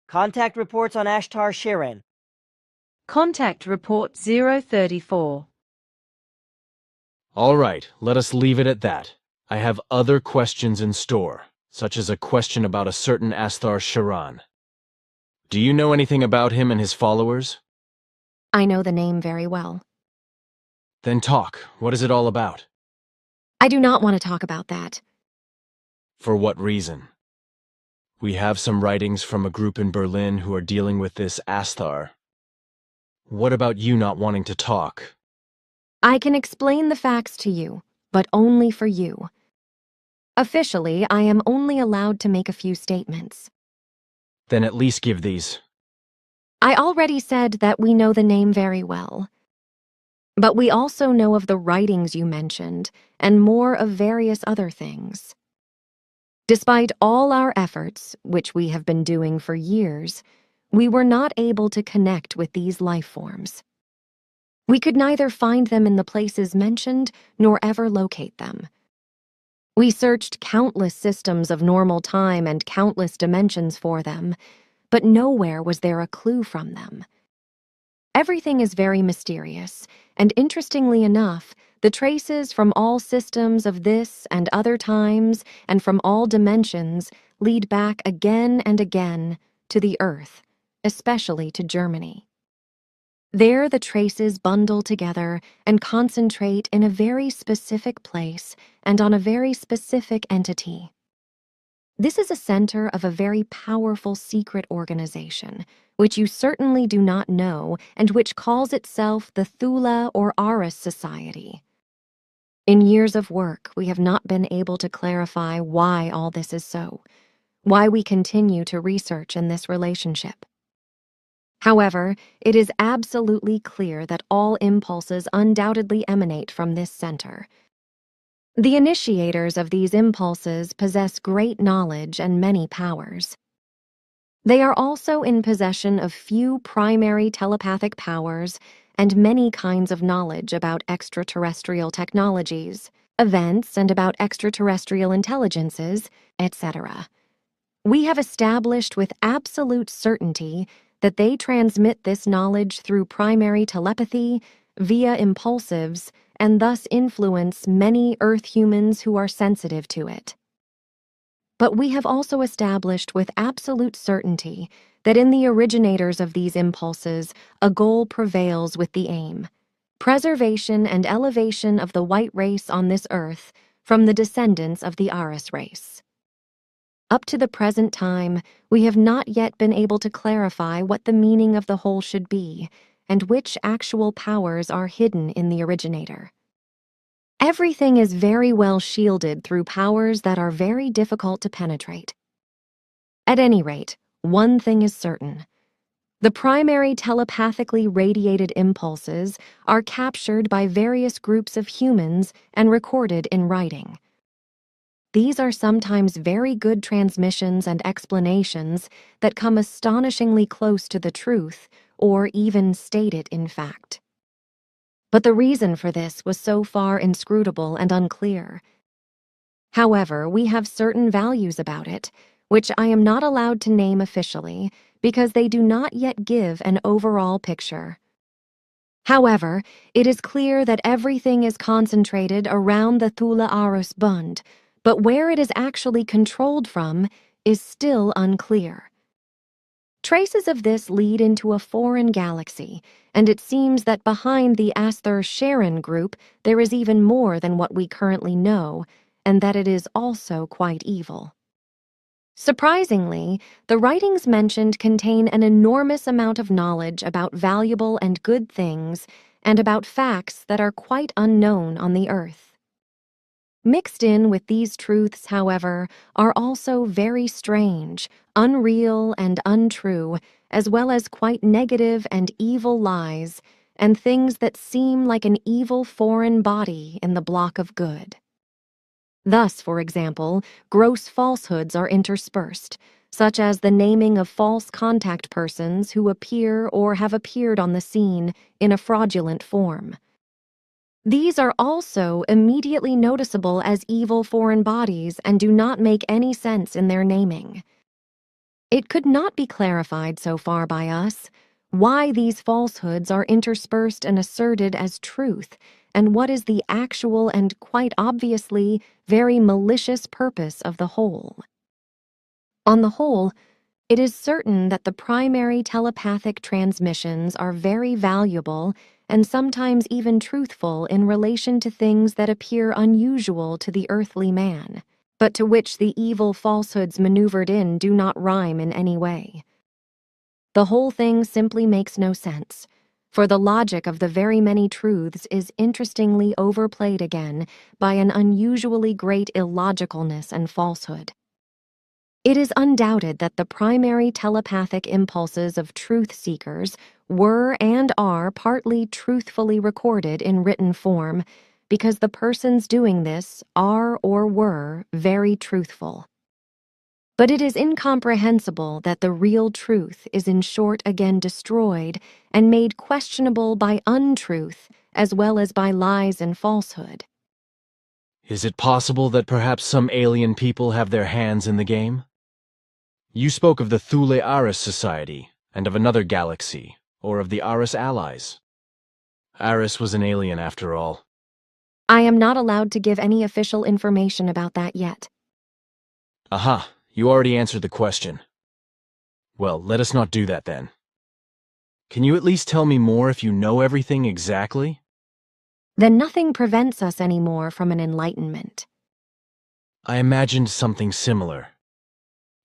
Contact reports on Ashtar Sheran. Contact report 034. All right, let us leave it at that. I have other questions in store, such as a question about a certain Ashtar Sheran. Do you know anything about him and his followers? I know the name very well. Then talk. What is it all about? I do not want to talk about that. For what reason? We have some writings from a group in Berlin who are dealing with this Ashtar. What about you not wanting to talk? I can explain the facts to you, but only for you. Officially, I am only allowed to make a few statements. Then at least give these. I already said that we know the name very well. But we also know of the writings you mentioned, and more of various other things. Despite all our efforts, which we have been doing for years, we were not able to connect with these life forms. We could neither find them in the places mentioned, nor ever locate them. We searched countless systems of normal time and countless dimensions for them, but nowhere was there a clue from them. Everything is very mysterious, and interestingly enough, the traces from all systems of this and other times and from all dimensions lead back again and again to the Earth, especially to Germany. There the traces bundle together and concentrate in a very specific place and on a very specific entity. This is a center of a very powerful secret organization, which you certainly do not know and which calls itself the Thula or Aris Society. In years of work, we have not been able to clarify why all this is so, why we continue to research in this relationship. However, it is absolutely clear that all impulses undoubtedly emanate from this center. The initiators of these impulses possess great knowledge and many powers. They are also in possession of few primary telepathic powers and many kinds of knowledge about extraterrestrial technologies, events, and about extraterrestrial intelligences, etc. We have established with absolute certainty that they transmit this knowledge through primary telepathy, via impulsives, and thus influence many Earth humans who are sensitive to it. But we have also established with absolute certainty that in the originators of these impulses, a goal prevails with the aim: preservation and elevation of the white race on this Earth from the descendants of the Aris race. Up to the present time, we have not yet been able to clarify what the meaning of the whole should be, and which actual powers are hidden in the originator. Everything is very well shielded through powers that are very difficult to penetrate. At any rate, one thing is certain. The primary telepathically radiated impulses are captured by various groups of humans and recorded in writing. These are sometimes very good transmissions and explanations that come astonishingly close to the truth, or even state it in fact. But the reason for this was so far inscrutable and unclear. However, we have certain values about it, which I am not allowed to name officially because they do not yet give an overall picture. However, it is clear that everything is concentrated around the Thula Aris Bund, but where it is actually controlled from is still unclear. Traces of this lead into a foreign galaxy, and it seems that behind the Ashtar Sheran group there is even more than what we currently know, and that it is also quite evil. Surprisingly, the writings mentioned contain an enormous amount of knowledge about valuable and good things and about facts that are quite unknown on the Earth. Mixed in with these truths, however, are also very strange, unreal, and untrue, as well as quite negative and evil lies, and things that seem like an evil foreign body in the block of good. Thus, for example, gross falsehoods are interspersed, such as the naming of false contact persons who appear or have appeared on the scene in a fraudulent form. These are also immediately noticeable as evil foreign bodies and do not make any sense in their naming. It could not be clarified so far by us why these falsehoods are interspersed and asserted as truth, and what is the actual and quite obviously very malicious purpose of the whole. On the whole, it is certain that the primary telepathic transmissions are very valuable and sometimes even truthful in relation to things that appear unusual to the earthly man, but to which the evil falsehoods maneuvered in do not rhyme in any way. The whole thing simply makes no sense, for the logic of the very many truths is interestingly overplayed again by an unusually great illogicalness and falsehood. It is undoubted that the primary telepathic impulses of truth seekers were and are partly truthfully recorded in written form because the persons doing this are or were very truthful. But it is incomprehensible that the real truth is in short again destroyed and made questionable by untruth as well as by lies and falsehood. Is it possible that perhaps some alien people have their hands in the game? You spoke of the Thule Aris Society, and of another galaxy, or of the Aris Allies. Aris was an alien after all. I am not allowed to give any official information about that yet. Aha, you already answered the question. Well, let us not do that then. Can you at least tell me more if you know everything exactly? Then nothing prevents us anymore from an enlightenment. I imagined something similar.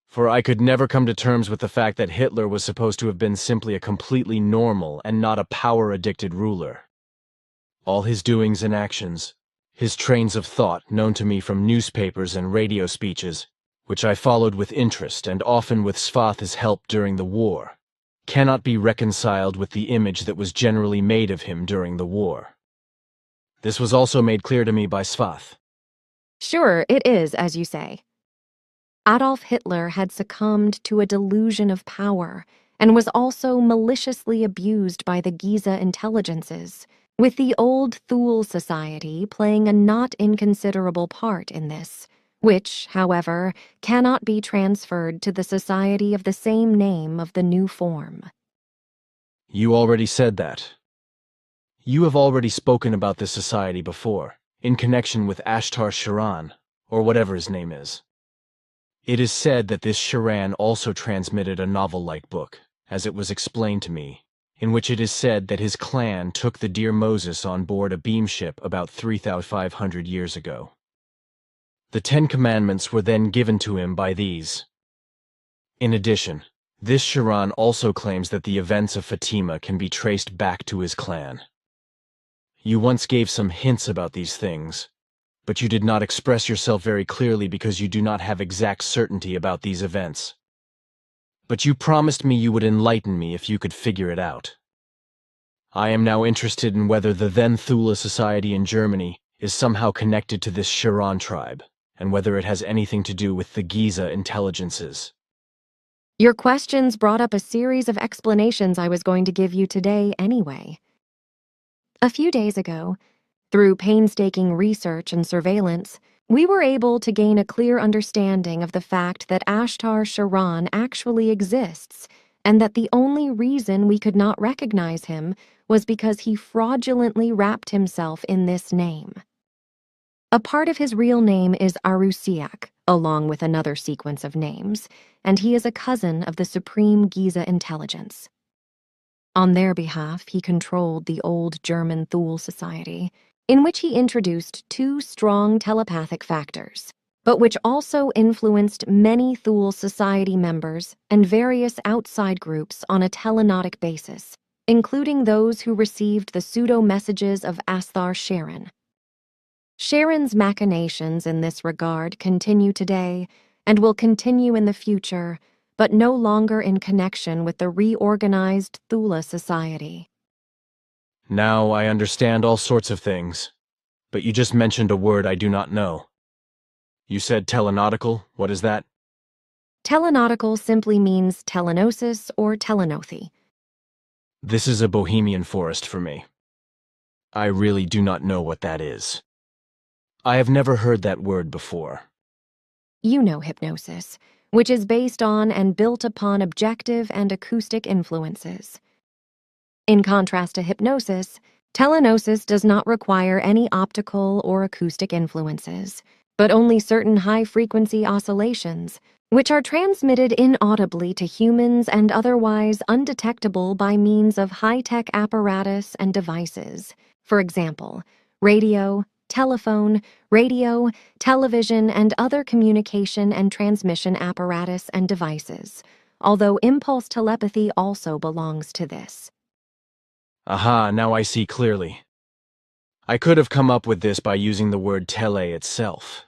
For I could never come to terms with the fact that Hitler was supposed to have been simply a completely normal and not a power-addicted ruler. All his doings and actions, his trains of thought known to me from newspapers and radio speeches, which I followed with interest and often with Svath's help during the war, cannot be reconciled with the image that was generally made of him during the war. This was also made clear to me by Svath. Sure, it is, as you say. Adolf Hitler had succumbed to a delusion of power and was also maliciously abused by the Giza intelligences, with the old Thule Society playing a not inconsiderable part in this, which, however, cannot be transferred to the society of the same name of the new form. You already said that. You have already spoken about this society before, in connection with Ashtar Sheran, or whatever his name is. It is said that this Sheran also transmitted a novel-like book, as it was explained to me, in which it is said that his clan took the dear Moses on board a beam ship about 3,500 years ago. The 10 Commandments were then given to him by these. In addition, this Sheran also claims that the events of Fatima can be traced back to his clan. You once gave some hints about these things, but you did not express yourself very clearly because you do not have exact certainty about these events. But you promised me you would enlighten me if you could figure it out. I am now interested in whether the then Thule Society in Germany is somehow connected to this Sheran tribe, and whether it has anything to do with the Giza intelligences. Your questions brought up a series of explanations I was going to give you today anyway. A few days ago, through painstaking research and surveillance, we were able to gain a clear understanding of the fact that Ashtar Sheran actually exists, and that the only reason we could not recognize him was because he fraudulently wrapped himself in this name. A part of his real name is Arusiak, along with another sequence of names, and he is a cousin of the Supreme Giza Intelligence. On their behalf, he controlled the old German Thule Society, in which he introduced 2 strong telepathic factors, but which also influenced many Thule Society members and various outside groups on a telenotic basis, including those who received the pseudo-messages of Ashtar Sheran. Sheran's machinations in this regard continue today and will continue in the future, but no longer in connection with the reorganized Thule Society. Now I understand all sorts of things, but you just mentioned a word I do not know. You said telenotical. What is that? Telenotical simply means telenosis or telenothy. This is a Bohemian forest for me. I really do not know what that is. I have never heard that word before. You know hypnosis, which is based on and built upon objective and acoustic influences. In contrast to hypnosis, telenosis does not require any optical or acoustic influences, but only certain high-frequency oscillations, which are transmitted inaudibly to humans and otherwise undetectable by means of high-tech apparatus and devices. For example, radio, telephone, radio, television, and other communication and transmission apparatus and devices, although impulse telepathy also belongs to this. Aha, now I see clearly. I could have come up with this by using the word tele itself.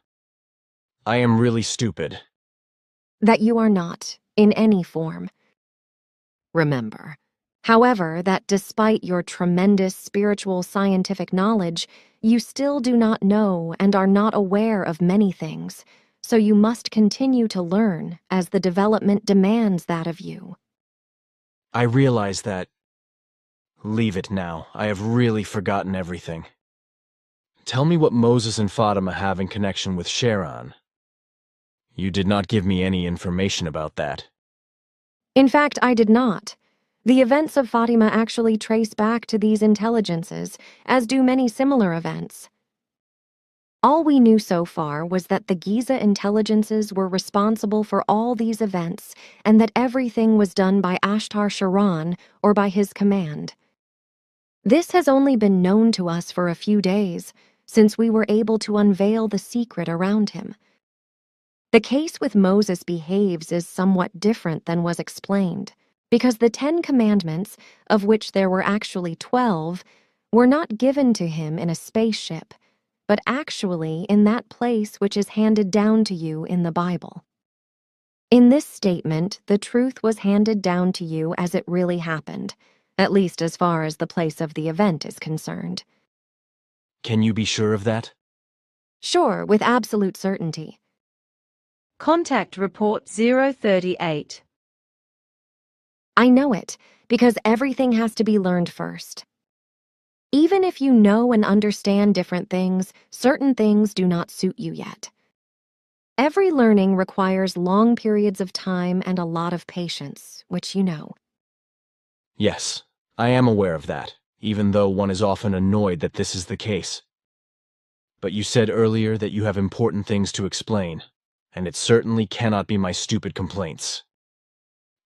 I am really stupid. That you are not, in any form. Remember, however, that despite your tremendous spiritual scientific knowledge, you still do not know and are not aware of many things, so you must continue to learn as the development demands that of you. I realize that. Leave it now. I have really forgotten everything. Tell me what Moses and Fatima have in connection with Sheran. You did not give me any information about that. In fact, I did not. The events of Fatima actually trace back to these intelligences, as do many similar events. All we knew so far was that the Giza intelligences were responsible for all these events and that everything was done by Ashtar Sheran or by his command. This has only been known to us for a few days, since we were able to unveil the secret around him. The case with Moses behaves is somewhat different than was explained, because the 10 Commandments, of which there were actually 12, were not given to him in a spaceship, but actually in that place which is handed down to you in the Bible. In this statement, the truth was handed down to you as it really happened, at least as far as the place of the event is concerned. Can you be sure of that? Sure, with absolute certainty. Contact Report 038. I know it, because everything has to be learned first. Even if you know and understand different things, certain things do not suit you yet. Every learning requires long periods of time and a lot of patience, which you know. Yes, I am aware of that, even though one is often annoyed that this is the case. But you said earlier that you have important things to explain, and it certainly cannot be my stupid complaints.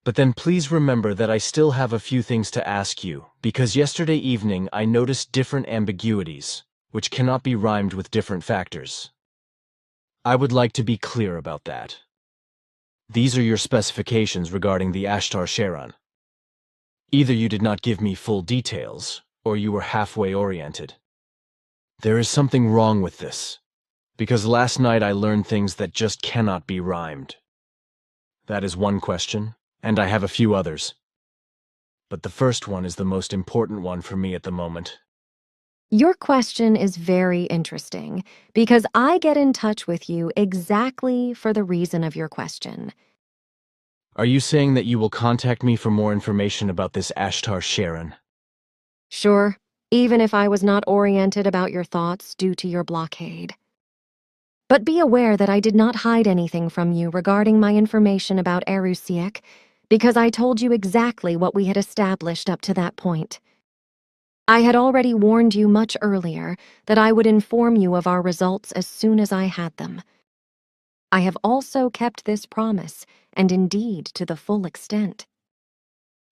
But then please remember that I still have a few things to ask you, because yesterday evening I noticed different ambiguities, which cannot be rhymed with different factors. I would like to be clear about that. These are your specifications regarding the Ashtar Sheran. Either you did not give me full details, or you were halfway oriented. There is something wrong with this, because last night I learned things that just cannot be rhymed. That is one question, and I have a few others. But the first one is the most important one for me at the moment. Your question is very interesting, because I get in touch with you exactly for the reason of your question. Are you saying that you will contact me for more information about this Ashtar Sheran? Sure, even if I was not oriented about your thoughts due to your blockade. But be aware that I did not hide anything from you regarding my information about Erusiek, because I told you exactly what we had established up to that point. I had already warned you much earlier that I would inform you of our results as soon as I had them. I have also kept this promise, and indeed to the full extent.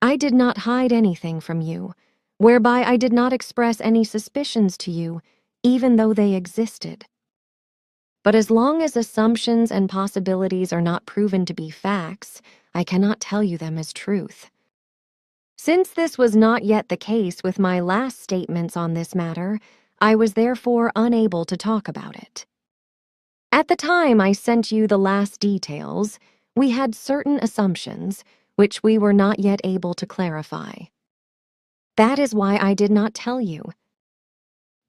I did not hide anything from you, whereby I did not express any suspicions to you, even though they existed. But as long as assumptions and possibilities are not proven to be facts, I cannot tell you them as truth. Since this was not yet the case with my last statements on this matter, I was therefore unable to talk about it. At the time I sent you the last details, we had certain assumptions, which we were not yet able to clarify. That is why I did not tell you.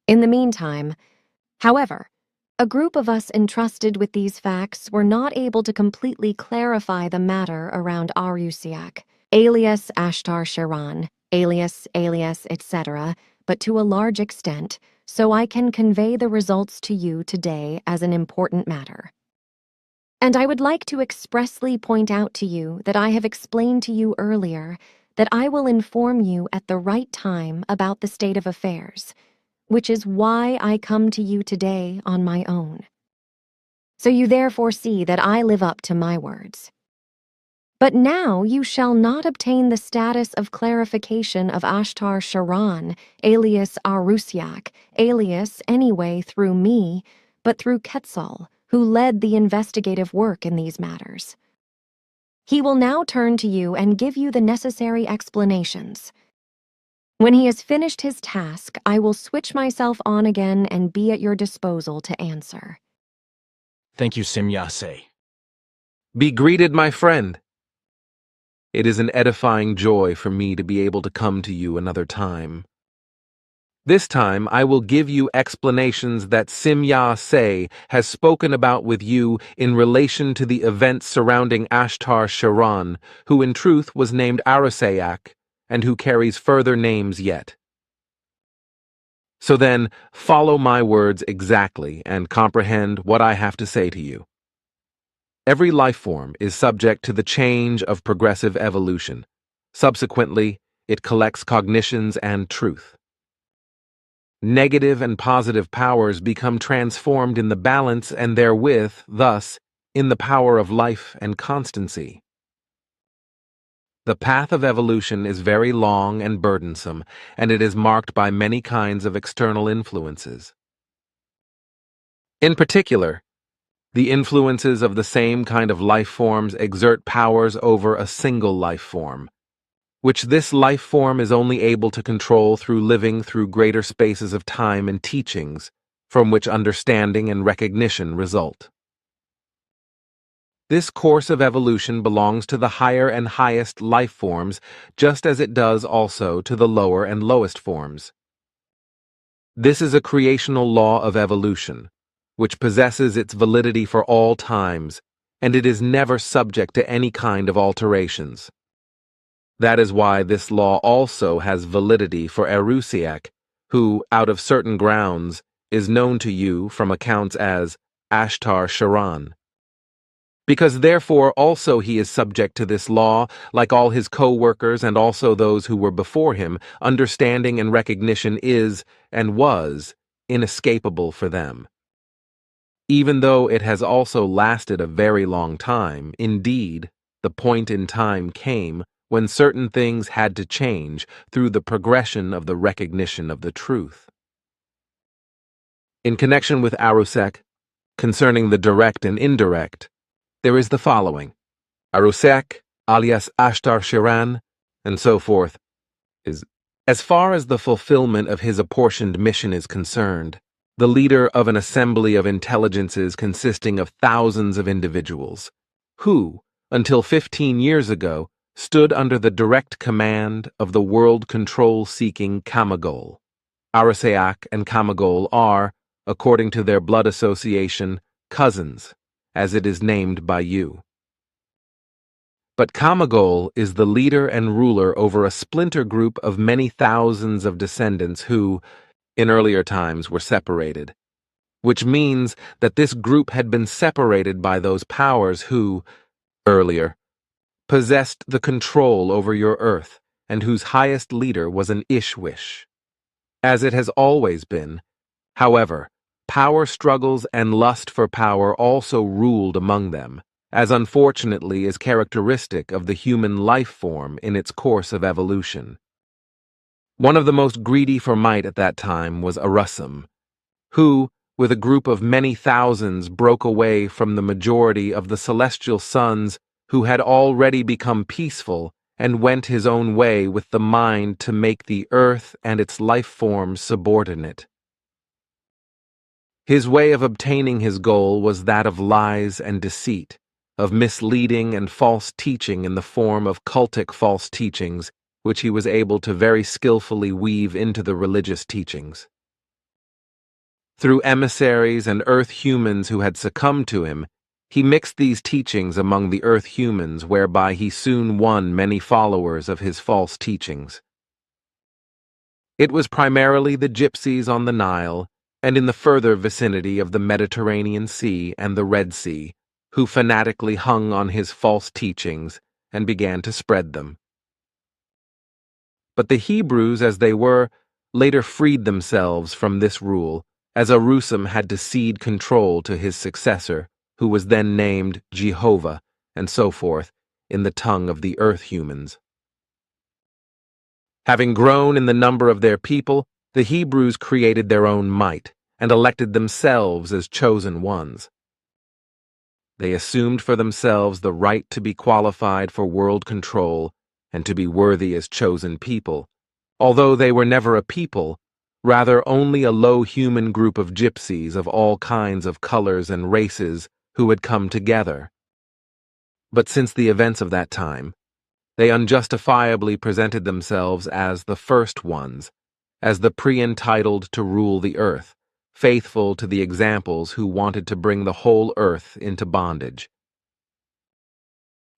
In the meantime, however, a group of us entrusted with these facts were not able to completely clarify the matter around Erusiek, alias Ashtar Sheran, alias, etc., but to a large extent, so I can convey the results to you today as an important matter. And I would like to expressly point out to you that I have explained to you earlier that I will inform you at the right time about the state of affairs, which is why I come to you today on my own. So you therefore see that I live up to my words. But now you shall not obtain the status of clarification of Ashtar Sheran, alias Arusiak, alias anyway through me, but through Quetzal, who led the investigative work in these matters. He will now turn to you and give you the necessary explanations. When he has finished his task, I will switch myself on again and be at your disposal to answer. Thank you, Simyase. Be greeted, my friend. It is an edifying joy for me to be able to come to you another time. This time I will give you explanations that Simyase has spoken about with you in relation to the events surrounding Ashtar Sheran, who in truth was named Arusayak, and who carries further names yet. So then, follow my words exactly and comprehend what I have to say to you. Every life form is subject to the change of progressive evolution. Subsequently, it collects cognitions and truth. Negative and positive powers become transformed in the balance and therewith, thus, in the power of life and constancy. The path of evolution is very long and burdensome, and it is marked by many kinds of external influences. In particular, the influences of the same kind of life forms exert powers over a single life form, which this life form is only able to control through living through greater spaces of time and teachings, from which understanding and recognition result. This course of evolution belongs to the higher and highest life forms, just as it does also to the lower and lowest forms. This is a creational law of evolution, which possesses its validity for all times, and it is never subject to any kind of alterations. That is why this law also has validity for Arusiak, who, out of certain grounds, is known to you from accounts as Ashtar Sheran. Because therefore also he is subject to this law, like all his co-workers and also those who were before him, understanding and recognition is, and was, inescapable for them. Even though it has also lasted a very long time, indeed, the point in time came when certain things had to change through the progression of the recognition of the truth. In connection with Arusek, concerning the direct and indirect, there is the following. Arusek, alias Ashtar Sheran, and so forth, is, as far as the fulfillment of his apportioned mission is concerned, the leader of an assembly of intelligences consisting of thousands of individuals, who, until 15 years ago, stood under the direct command of the world control-seeking Kamagol. Arusayak and Kamagol are, according to their blood association, cousins, as it is named by you. But Kamagol is the leader and ruler over a splinter group of many thousands of descendants who, in earlier times, were separated, which means that this group had been separated by those powers who, earlier, possessed the control over your earth and whose highest leader was an Ishwish. As it has always been, however, power struggles and lust for power also ruled among them, as unfortunately is characteristic of the human life form in its course of evolution. One of the most greedy for might at that time was Arusam, who, with a group of many thousands, broke away from the majority of the celestial sons who had already become peaceful and went his own way with the mind to make the earth and its life forms subordinate. His way of obtaining his goal was that of lies and deceit, of misleading and false teaching in the form of cultic false teachings, which he was able to very skillfully weave into the religious teachings. Through emissaries and earth humans who had succumbed to him, he mixed these teachings among the earth humans, whereby he soon won many followers of his false teachings. It was primarily the gypsies on the Nile, and in the further vicinity of the Mediterranean Sea and the Red Sea, who fanatically hung on his false teachings and began to spread them. But the Hebrews, as they were, later freed themselves from this rule, as Arusam had to cede control to his successor, who was then named Jehovah, and so forth, in the tongue of the earth humans. Having grown in the number of their people, the Hebrews created their own might, and elected themselves as chosen ones. They assumed for themselves the right to be qualified for world control and to be worthy as chosen people, although they were never a people, rather only a low human group of gypsies of all kinds of colors and races who had come together. But since the events of that time, they unjustifiably presented themselves as the first ones, as the pre-entitled to rule the earth, faithful to the examples who wanted to bring the whole earth into bondage.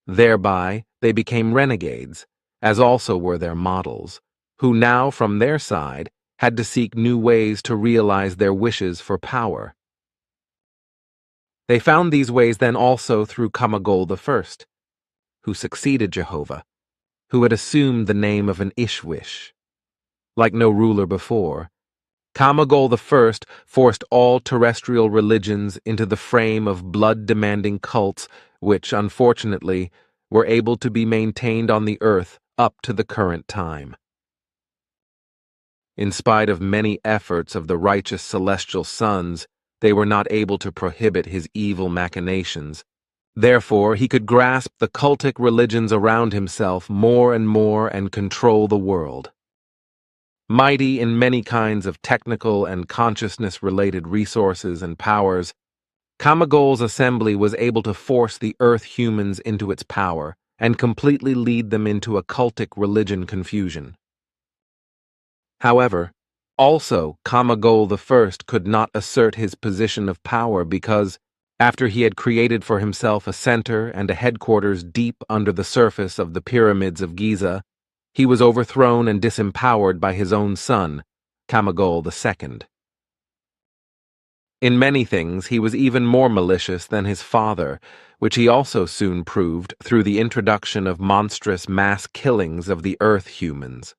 Thereby, they became renegades, as also were their models, who now, from their side, had to seek new ways to realize their wishes for power. They found these ways then also through Kamagol I, who succeeded Jehovah, who had assumed the name of an Ishwish. Like no ruler before, Kamagol I forced all terrestrial religions into the frame of blood-demanding cults which, unfortunately, were able to be maintained on the earth up to the current time. In spite of many efforts of the righteous celestial sons, they were not able to prohibit his evil machinations. Therefore, he could grasp the cultic religions around himself more and control the world. Mighty in many kinds of technical and consciousness-related resources and powers, Kamagol's assembly was able to force the earth humans into its power and completely lead them into a cultic religion confusion. However, also Kamagol I could not assert his position of power because, after he had created for himself a center and a headquarters deep under the surface of the pyramids of Giza, he was overthrown and disempowered by his own son, Kamagol II. In many things, he was even more malicious than his father, which he also soon proved through the introduction of monstrous mass killings of the earth humans.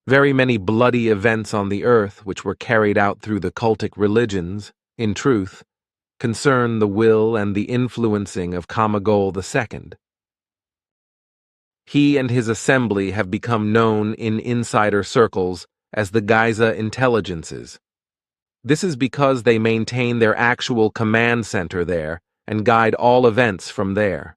Very many bloody events on the earth, which were carried out through the cultic religions, in truth, concern the will and the influencing of Kamagol II. He and his assembly have become known in insider circles as the Giza intelligences. This is because they maintain their actual command center there and guide all events from there.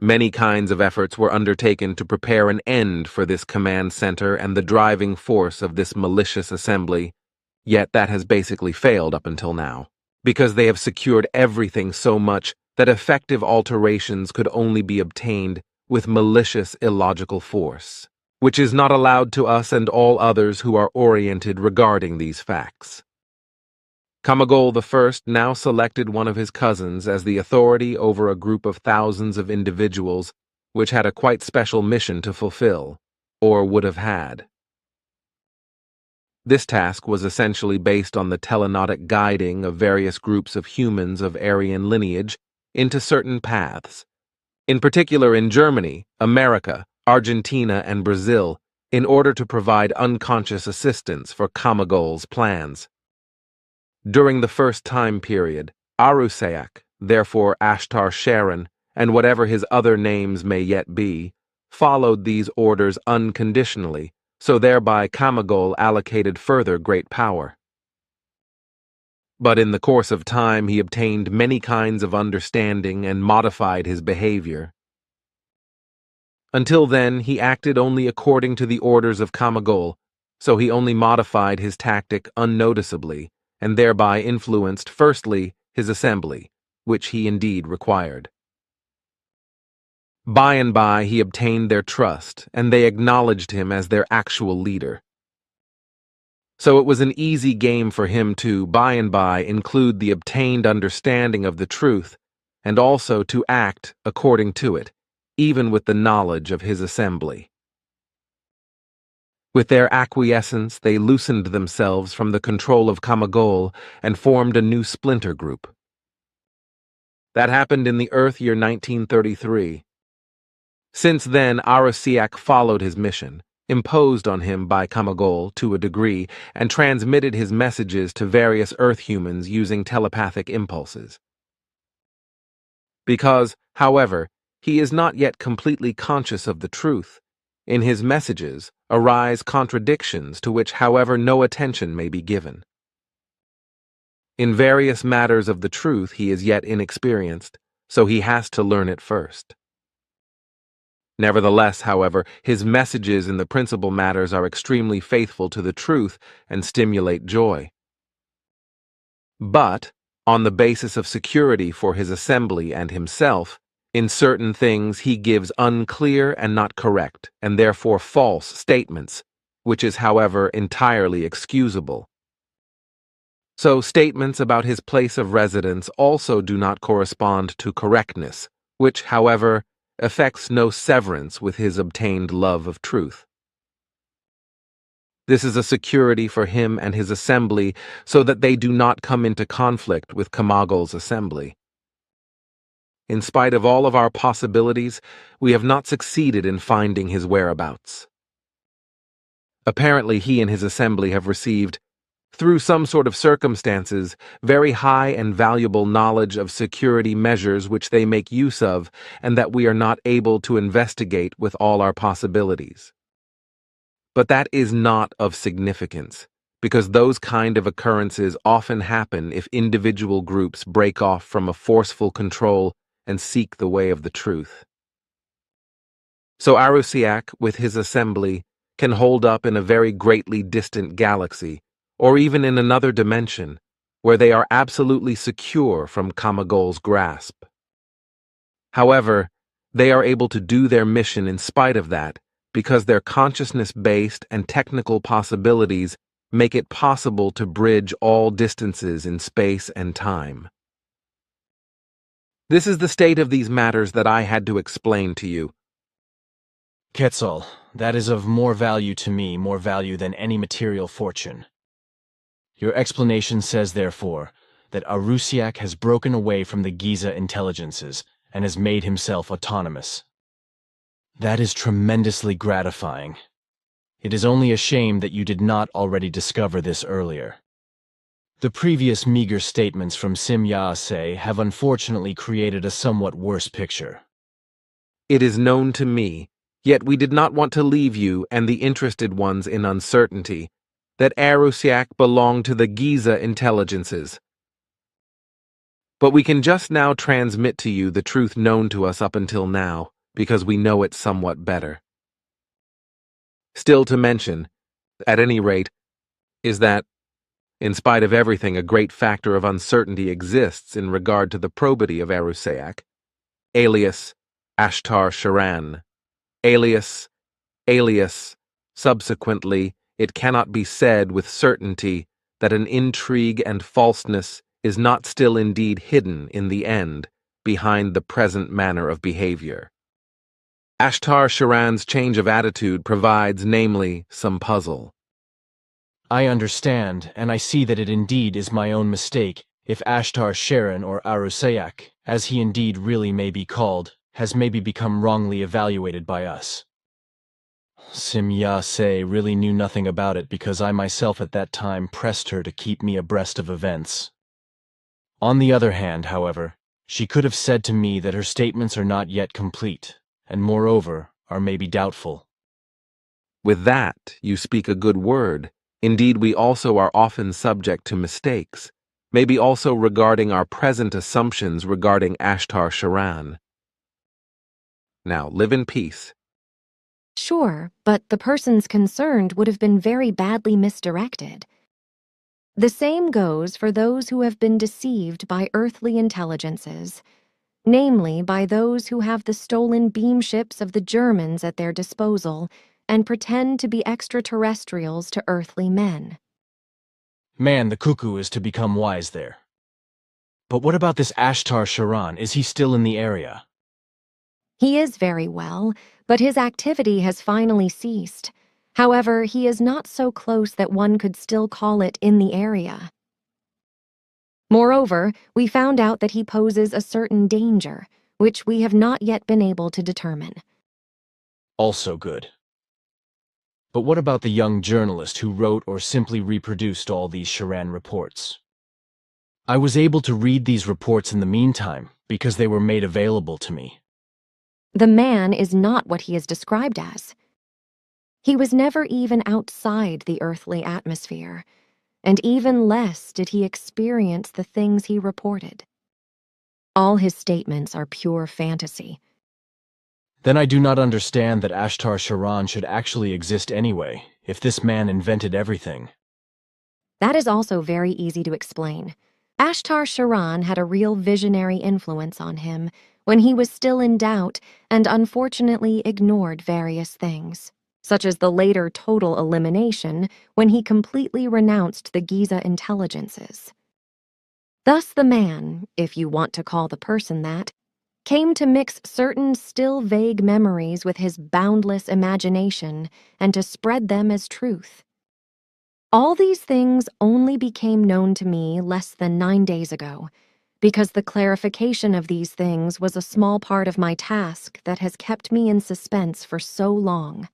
Many kinds of efforts were undertaken to prepare an end for this command center and the driving force of this malicious assembly, yet that has basically failed up until now, because they have secured everything so much that effective alterations could only be obtained with malicious illogical force, which is not allowed to us and all others who are oriented regarding these facts. Kamagol I now selected one of his cousins as the authority over a group of thousands of individuals which had a quite special mission to fulfill, or would have had. This task was essentially based on the telenotic guiding of various groups of humans of Aryan lineage into certain paths, in particular in Germany, America, Argentina, and Brazil, in order to provide unconscious assistance for Kamagol's plans. During the first time period, Arusayak, therefore Ashtar Sheran, and whatever his other names may yet be, followed these orders unconditionally, so thereby Kamagol allocated further great power. But in the course of time he obtained many kinds of understanding and modified his behavior. Until then, he acted only according to the orders of Kamagol, so he only modified his tactic unnoticeably, and thereby influenced firstly his assembly, which he indeed required. By and by he obtained their trust, and they acknowledged him as their actual leader. So it was an easy game for him to, by and by, include the obtained understanding of the truth, and also to act according to it, even with the knowledge of his assembly. With their acquiescence, they loosened themselves from the control of Kamagol and formed a new splinter group. That happened in the Earth year 1933. Since then, Arosiak followed his mission, imposed on him by Kamagol to a degree, and transmitted his messages to various Earth humans using telepathic impulses. Because, however, he is not yet completely conscious of the truth, in his messages arise contradictions to which, however, no attention may be given. In various matters of the truth he is yet inexperienced, so he has to learn it first. Nevertheless, however, his messages in the principal matters are extremely faithful to the truth and stimulate joy. But, on the basis of security for his assembly and himself, in certain things he gives unclear and not correct, and therefore false statements, which is, however, entirely excusable. So statements about his place of residence also do not correspond to correctness, which, however, affects no severance with his obtained love of truth. This is a security for him and his assembly so that they do not come into conflict with Kamagol's assembly. In spite of all of our possibilities, we have not succeeded in finding his whereabouts. Apparently he and his assembly have received, through some sort of circumstances, very high and valuable knowledge of security measures which they make use of and that we are not able to investigate with all our possibilities. But that is not of significance, because those kind of occurrences often happen if individual groups break off from a forceful control and seek the way of the truth. So Arosiak, with his assembly, can hold up in a very greatly distant galaxy, or even in another dimension, where they are absolutely secure from Kamagol's grasp. However, they are able to do their mission in spite of that, because their consciousness-based and technical possibilities make it possible to bridge all distances in space and time. This is the state of these matters that I had to explain to you. Quetzal, that is of more value to me, more value than any material fortune. Your explanation says, therefore, that Arosiak has broken away from the Giza intelligences and has made himself autonomous. That is tremendously gratifying. It is only a shame that you did not already discover this earlier. The previous meager statements from Sim Yaase have unfortunately created a somewhat worse picture. It is known to me, yet we did not want to leave you and the interested ones in uncertainty, that Arosiak belonged to the Giza intelligences. But we can just now transmit to you the truth known to us up until now, because we know it somewhat better. Still to mention, at any rate, is that, in spite of everything, a great factor of uncertainty exists in regard to the probity of Arosiak, alias Ashtar Sheran, alias, subsequently, it cannot be said with certainty that an intrigue and falseness is not still indeed hidden in the end behind the present manner of behavior. Ashtar Sheran's change of attitude provides, namely, some puzzle. I understand, and I see that it indeed is my own mistake if Ashtar Sheran or Arosiak, as he indeed really may be called, has maybe become wrongly evaluated by us. Sim Yaase really knew nothing about it because I myself at that time pressed her to keep me abreast of events. On the other hand, however, she could have said to me that her statements are not yet complete, and moreover, are maybe doubtful. With that, you speak a good word. Indeed, we also are often subject to mistakes, maybe also regarding our present assumptions regarding Ashtar Sheran. Now, live in peace. Sure, but the persons concerned would have been very badly misdirected. The same goes for those who have been deceived by earthly intelligences, namely by those who have the stolen beam ships of the Germans at their disposal and pretend to be extraterrestrials to earthly men. Man, the cuckoo is to become wise there. But what about this Ashtar Sheran? Is he still in the area? He is very well, but his activity has finally ceased. However, he is not so close that one could still call it in the area. Moreover, we found out that he poses a certain danger, which we have not yet been able to determine. Also good. But what about the young journalist who wrote or simply reproduced all these Sheran reports? I was able to read these reports in the meantime because they were made available to me. The man is not what he is described as. He was never even outside the earthly atmosphere, and even less did he experience the things he reported. All his statements are pure fantasy. Then I do not understand that Ashtar Sheran should actually exist anyway, if this man invented everything. That is also very easy to explain. Ashtar Sheran had a real visionary influence on him when he was still in doubt and unfortunately ignored various things, such as the later total elimination when he completely renounced the Giza intelligences. Thus the man, if you want to call the person that, came to mix certain still vague memories with his boundless imagination and to spread them as truth. All these things only became known to me less than 9 days ago, because the clarification of these things was a small part of my task that has kept me in suspense for so long.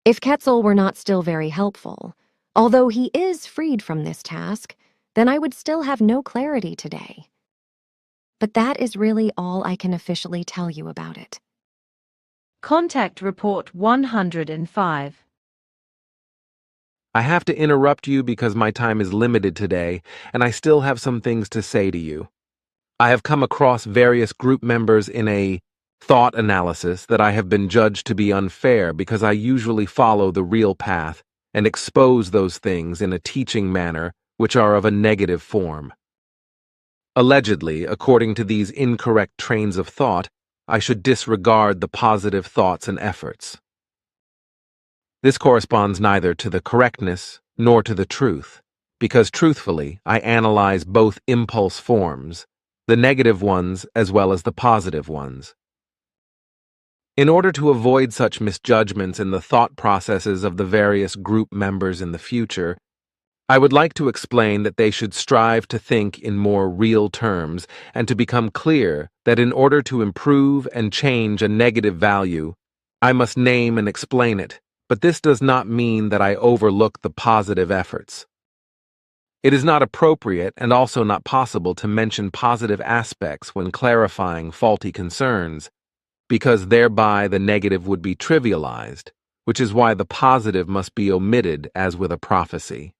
If Quetzal were not still very helpful, although he is freed from this task, then I would still have no clarity today. But that is really all I can officially tell you about it. Contact Report 105. I have to interrupt you because my time is limited today, and I still have some things to say to you. I have come across various group members in a thought analysis that I have been judged to be unfair because I usually follow the real path and expose those things in a teaching manner which are of a negative form. Allegedly, according to these incorrect trains of thought, I should disregard the positive thoughts and efforts. This corresponds neither to the correctness nor to the truth, because truthfully, I analyze both impulse forms, the negative ones as well as the positive ones. In order to avoid such misjudgments in the thought processes of the various group members in the future, I would like to explain that they should strive to think in more real terms and to become clear that in order to improve and change a negative value, I must name and explain it, but this does not mean that I overlook the positive efforts. It is not appropriate and also not possible to mention positive aspects when clarifying faulty concerns, because thereby the negative would be trivialized, which is why the positive must be omitted as with a prophecy.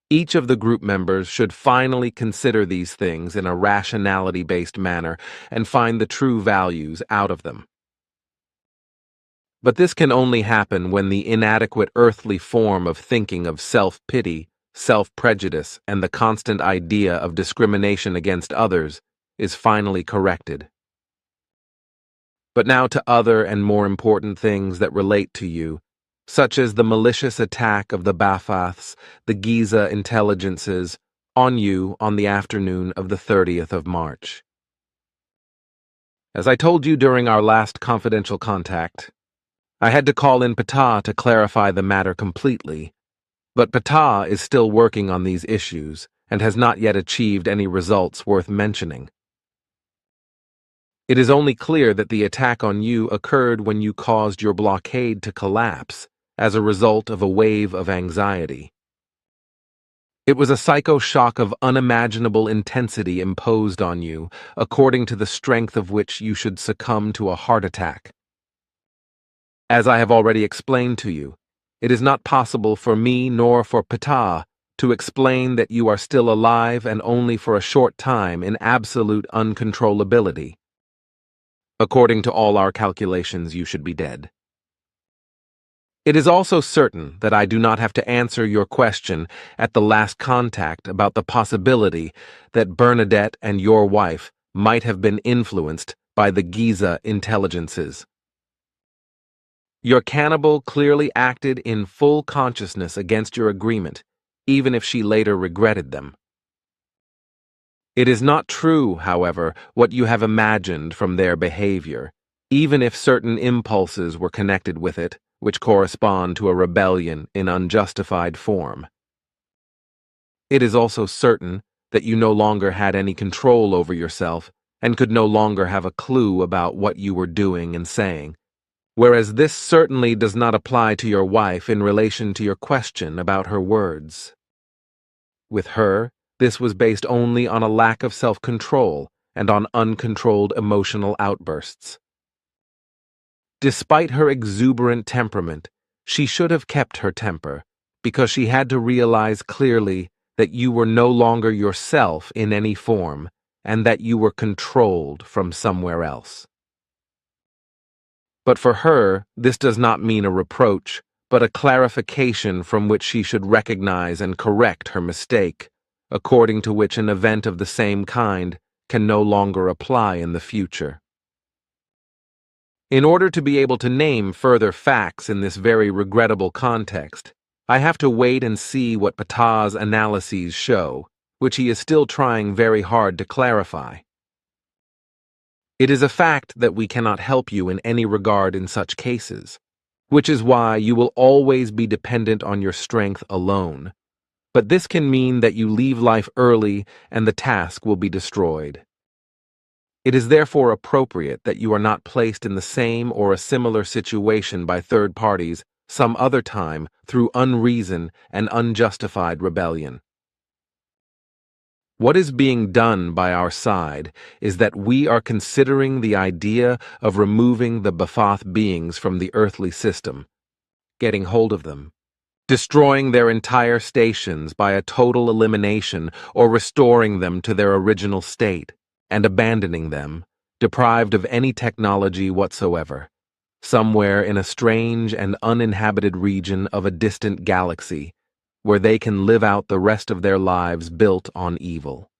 Each of the group members should finally consider these things in a rationality-based manner and find the true values out of them. But this can only happen when the inadequate earthly form of thinking of self-pity, self-prejudice, and the constant idea of discrimination against others is finally corrected. But now to other and more important things that relate to you, such as the malicious attack of the Bafaths, the Giza intelligences, on you on the afternoon of the 30th of March. As I told you during our last confidential contact, I had to call in Ptah to clarify the matter completely, but Ptah is still working on these issues and has not yet achieved any results worth mentioning. It is only clear that the attack on you occurred when you caused your blockade to collapse as a result of a wave of anxiety. It was a psycho-shock of unimaginable intensity imposed on you, according to the strength of which you should succumb to a heart attack. As I have already explained to you, it is not possible for me nor for Ptah to explain that you are still alive and only for a short time in absolute uncontrollability. According to all our calculations, you should be dead. It is also certain that I do not have to answer your question at the last contact about the possibility that Bernadette and your wife might have been influenced by the Giza intelligences. Your cannibal clearly acted in full consciousness against your agreement, even if she later regretted them. It is not true, however, what you have imagined from their behavior, even if certain impulses were connected with it, which correspond to a rebellion in unjustified form. It is also certain that you no longer had any control over yourself and could no longer have a clue about what you were doing and saying. Whereas this certainly does not apply to your wife in relation to your question about her words. With her, this was based only on a lack of self-control and on uncontrolled emotional outbursts. Despite her exuberant temperament, she should have kept her temper, because she had to realize clearly that you were no longer yourself in any form, and that you were controlled from somewhere else. But for her, this does not mean a reproach, but a clarification from which she should recognize and correct her mistake, according to which an event of the same kind can no longer apply in the future. In order to be able to name further facts in this very regrettable context, I have to wait and see what Patah's analyses show, which he is still trying very hard to clarify. It is a fact that we cannot help you in any regard in such cases, which is why you will always be dependent on your strength alone. But this can mean that you leave life early and the task will be destroyed. It is therefore appropriate that you are not placed in the same or a similar situation by third parties some other time through unreason and unjustified rebellion. What is being done by our side is that we are considering the idea of removing the Ba'ath beings from the earthly system, getting hold of them, destroying their entire stations by a total elimination or restoring them to their original state, and abandoning them, deprived of any technology whatsoever, somewhere in a strange and uninhabited region of a distant galaxy, where they can live out the rest of their lives built on evil.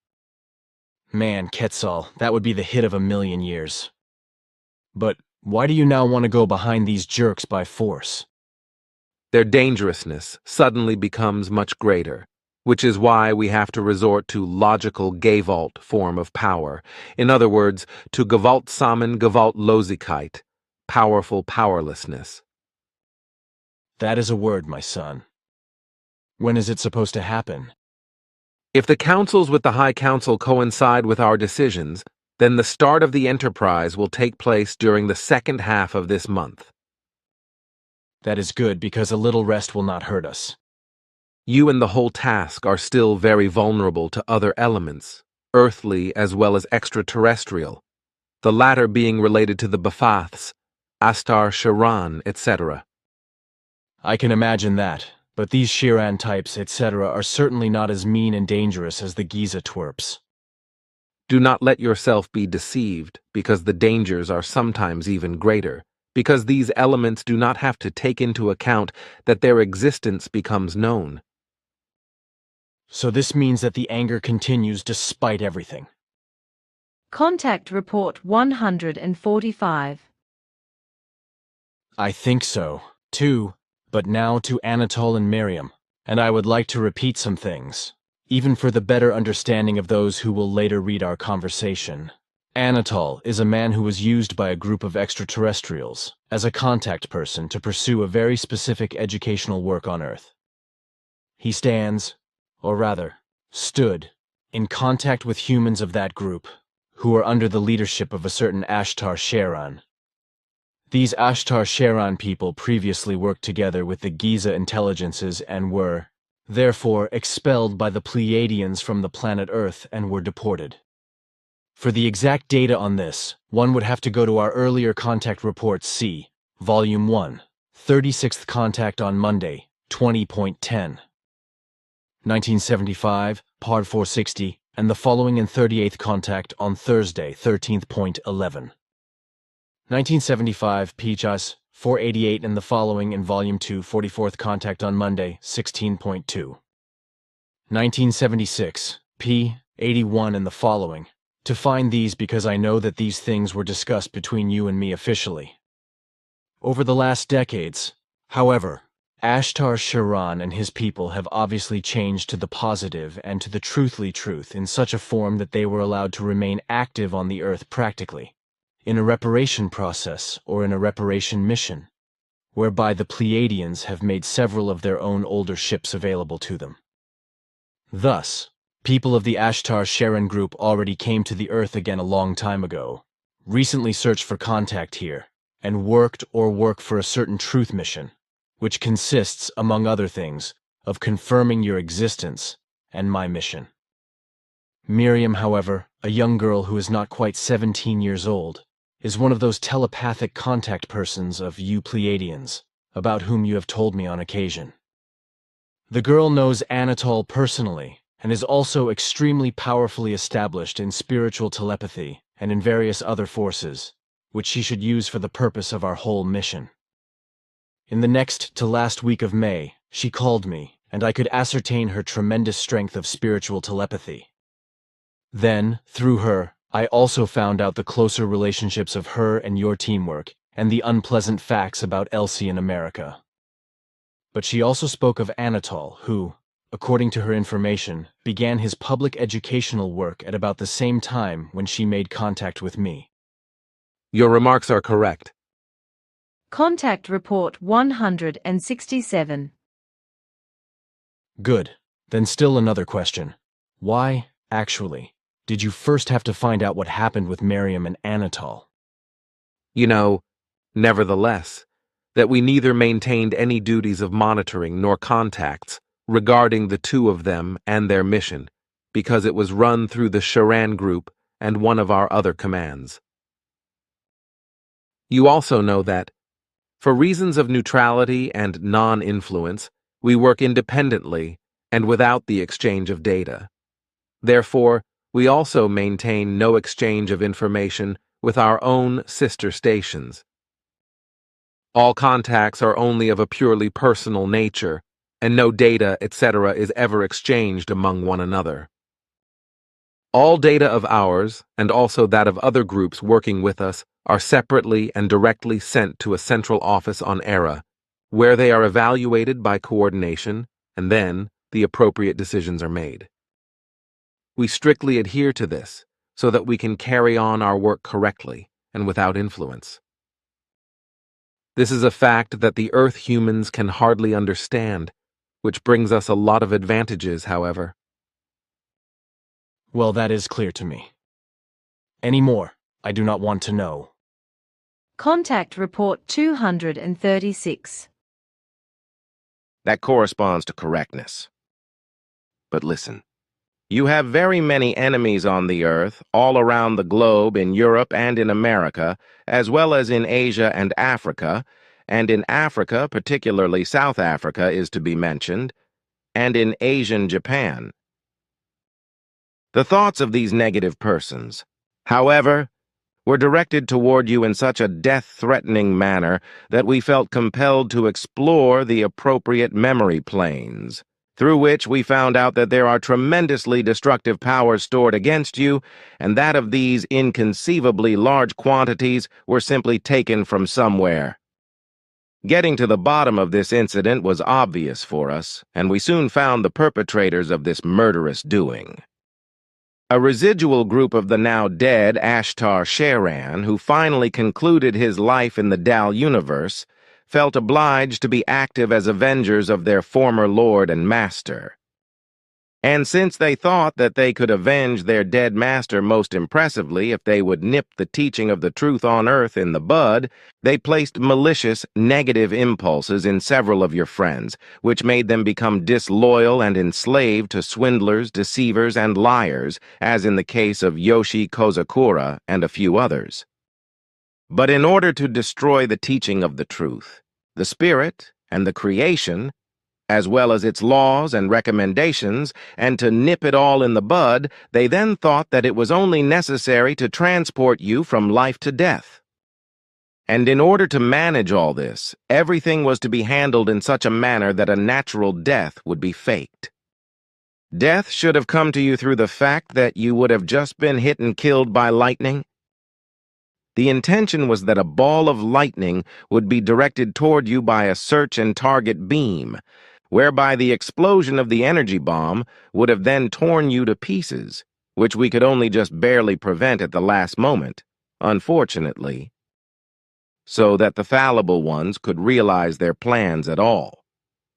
Man, Quetzal, that would be the hit of 1,000,000 years. But why do you now want to go behind these jerks by force? Their dangerousness suddenly becomes much greater, which is why we have to resort to logical Gewalt form of power, in other words, to Gewaltsamen Gewaltlosigkeit, powerful powerlessness. That is a word, my son. When is it supposed to happen? If the councils with the High Council coincide with our decisions, then the start of the enterprise will take place during the second half of this month. That is good, because a little rest will not hurt us. You and the whole task are still very vulnerable to other elements, earthly as well as extraterrestrial, the latter being related to the Ba'aths, Ashtar Sheran, etc. I can imagine that, but these Sheran types, etc. are certainly not as mean and dangerous as the Giza twerps. Do not let yourself be deceived, because the dangers are sometimes even greater, because these elements do not have to take into account that their existence becomes known. So this means that the anger continues despite everything. Contact Report 145. I think so, too, but now to Anatole and Miriam, and I would like to repeat some things, even for the better understanding of those who will later read our conversation. Anatole is a man who was used by a group of extraterrestrials as a contact person to pursue a very specific educational work on Earth. He stands, or rather, stood, in contact with humans of that group, who are under the leadership of a certain Ashtar Sheran. These Ashtar Sheran people previously worked together with the Giza intelligences and were, therefore, expelled by the Pleiadians from the planet Earth and were deported. For the exact data on this, one would have to go to our earlier contact reports C, Volume 1, 36th contact on Monday, 20.10. 1975, Part 460, and the following in 38th contact on Thursday, 13th.11. 1975, Pichas, 488 and the following in Volume 2, 44th contact on Monday, 16.2. 1976, P, 81 and the following. To find these because I know that these things were discussed between you and me officially. Over the last decades, however, Ashtar Sheran and his people have obviously changed to the positive and to the truthly truth in such a form that they were allowed to remain active on the Earth practically, in a reparation process or in a reparation mission, whereby the Pleiadians have made several of their own older ships available to them. Thus, People of the Ashtar Sheran group already came to the Earth again a long time ago, recently searched for contact here, and worked or work for a certain truth mission, which consists, among other things, of confirming your existence and my mission. Miriam, however, a young girl who is not quite 17 years old, is one of those telepathic contact persons of you Pleiadians, about whom you have told me on occasion. The girl knows Anatole personally, and is also extremely powerfully established in spiritual telepathy and in various other forces, which she should use for the purpose of our whole mission. In the next to last week of May, she called me, and I could ascertain her tremendous strength of spiritual telepathy. Then, through her, I also found out the closer relationships of her and your teamwork, and the unpleasant facts about Elsie in America. But she also spoke of Anatole, who, according to her information, began his public educational work at about the same time when she made contact with me. Your remarks are correct. Contact Report 167. Good. Then still another question. Why, actually, did you first have to find out what happened with Miriam and Anatole? You know, nevertheless, that we neither maintained any duties of monitoring nor contacts regarding the two of them and their mission, because it was run through the Sheran group and one of our other commands. You also know that, for reasons of neutrality and non-influence, we work independently and without the exchange of data. Therefore, we also maintain no exchange of information with our own sister stations. All contacts are only of a purely personal nature, and no data, etc., is ever exchanged among one another. All data of ours, and also that of other groups working with us, are separately and directly sent to a central office on ERA, where they are evaluated by coordination, and then the appropriate decisions are made. We strictly adhere to this, so that we can carry on our work correctly and without influence. This is a fact that the Earth humans can hardly understand, which brings us a lot of advantages, however. Well, that is clear to me. Any more, I do not want to know. Contact Report 236. That corresponds to correctness. But listen. You have very many enemies on the Earth, all around the globe, in Europe and in America, as well as in Asia and Africa, and in Africa, particularly South Africa, is to be mentioned, and in Asian Japan. The thoughts of these negative persons, however, were directed toward you in such a death-threatening manner that we felt compelled to explore the appropriate memory planes, through which we found out that there are tremendously destructive powers stored against you, and that of these inconceivably large quantities were simply taken from somewhere. Getting to the bottom of this incident was obvious for us, and we soon found the perpetrators of this murderous doing. A residual group of the now dead Ashtar Sheran, who finally concluded his life in the Dal universe, felt obliged to be active as avengers of their former lord and master. And since they thought that they could avenge their dead master most impressively if they would nip the teaching of the truth on earth in the bud, they placed malicious, negative impulses in several of your friends, which made them become disloyal and enslaved to swindlers, deceivers, and liars, as in the case of Yoshi Kozakura and a few others. But in order to destroy the teaching of the truth, the spirit, and the creation, as well as its laws and recommendations, and to nip it all in the bud, they then thought that it was only necessary to transport you from life to death. And in order to manage all this, everything was to be handled in such a manner that a natural death would be faked. Death should have come to you through the fact that you would have just been hit and killed by lightning. The intention was that a ball of lightning would be directed toward you by a search and target beam, whereby the explosion of the energy bomb would have then torn you to pieces, which we could only just barely prevent at the last moment, unfortunately, so that the fallible ones could realize their plans at all.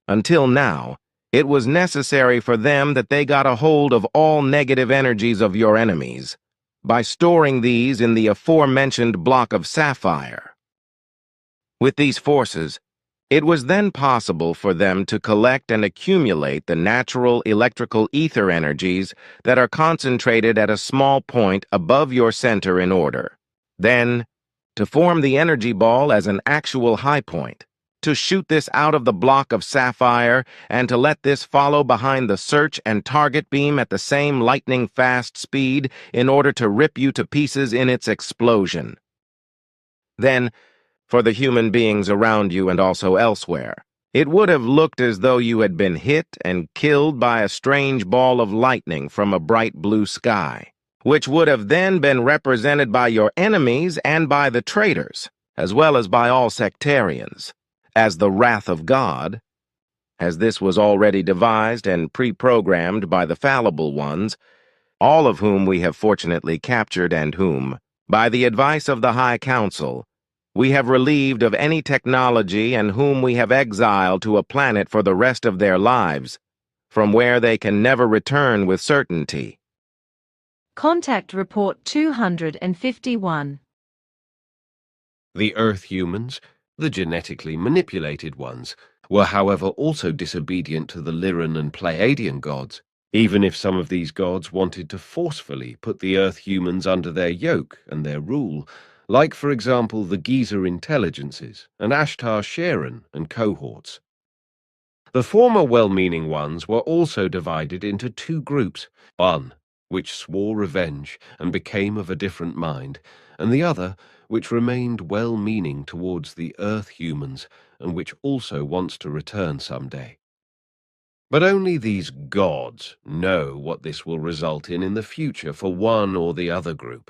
Until now, It was necessary for them that they got a hold of all negative energies of your enemies by storing these in the aforementioned block of sapphire. With these forces, it was then possible for them to collect and accumulate the natural electrical ether energies that are concentrated at a small point above your center in order. Then, to form the energy ball as an actual high point, to shoot this out of the block of sapphire, and to let this follow behind the search and target beam at the same lightning-fast speed in order to rip you to pieces in its explosion. Then, for the human beings around you and also elsewhere, it would have looked as though you had been hit and killed by a strange ball of lightning from a bright blue sky, which would have then been represented by your enemies and by the traitors, as well as by all sectarians, as the wrath of God, as this was already devised and pre-programmed by the fallible ones, all of whom we have fortunately captured and whom, by the advice of the High Council, we have relieved of any technology and whom we have exiled to a planet for the rest of their lives, from where they can never return with certainty. Contact Report 251. The Earth humans, the genetically manipulated ones, were however also disobedient to the Lyran and Pleiadian gods, even if some of these gods wanted to forcefully put the Earth humans under their yoke and their rule, like for example the Giza intelligences and Ashtar Sheran and cohorts. The former well-meaning ones were also divided into two groups, one which swore revenge and became of a different mind, and the other which remained well-meaning towards the Earth humans and which also wants to return someday. But only these gods know what this will result in the future for one or the other group.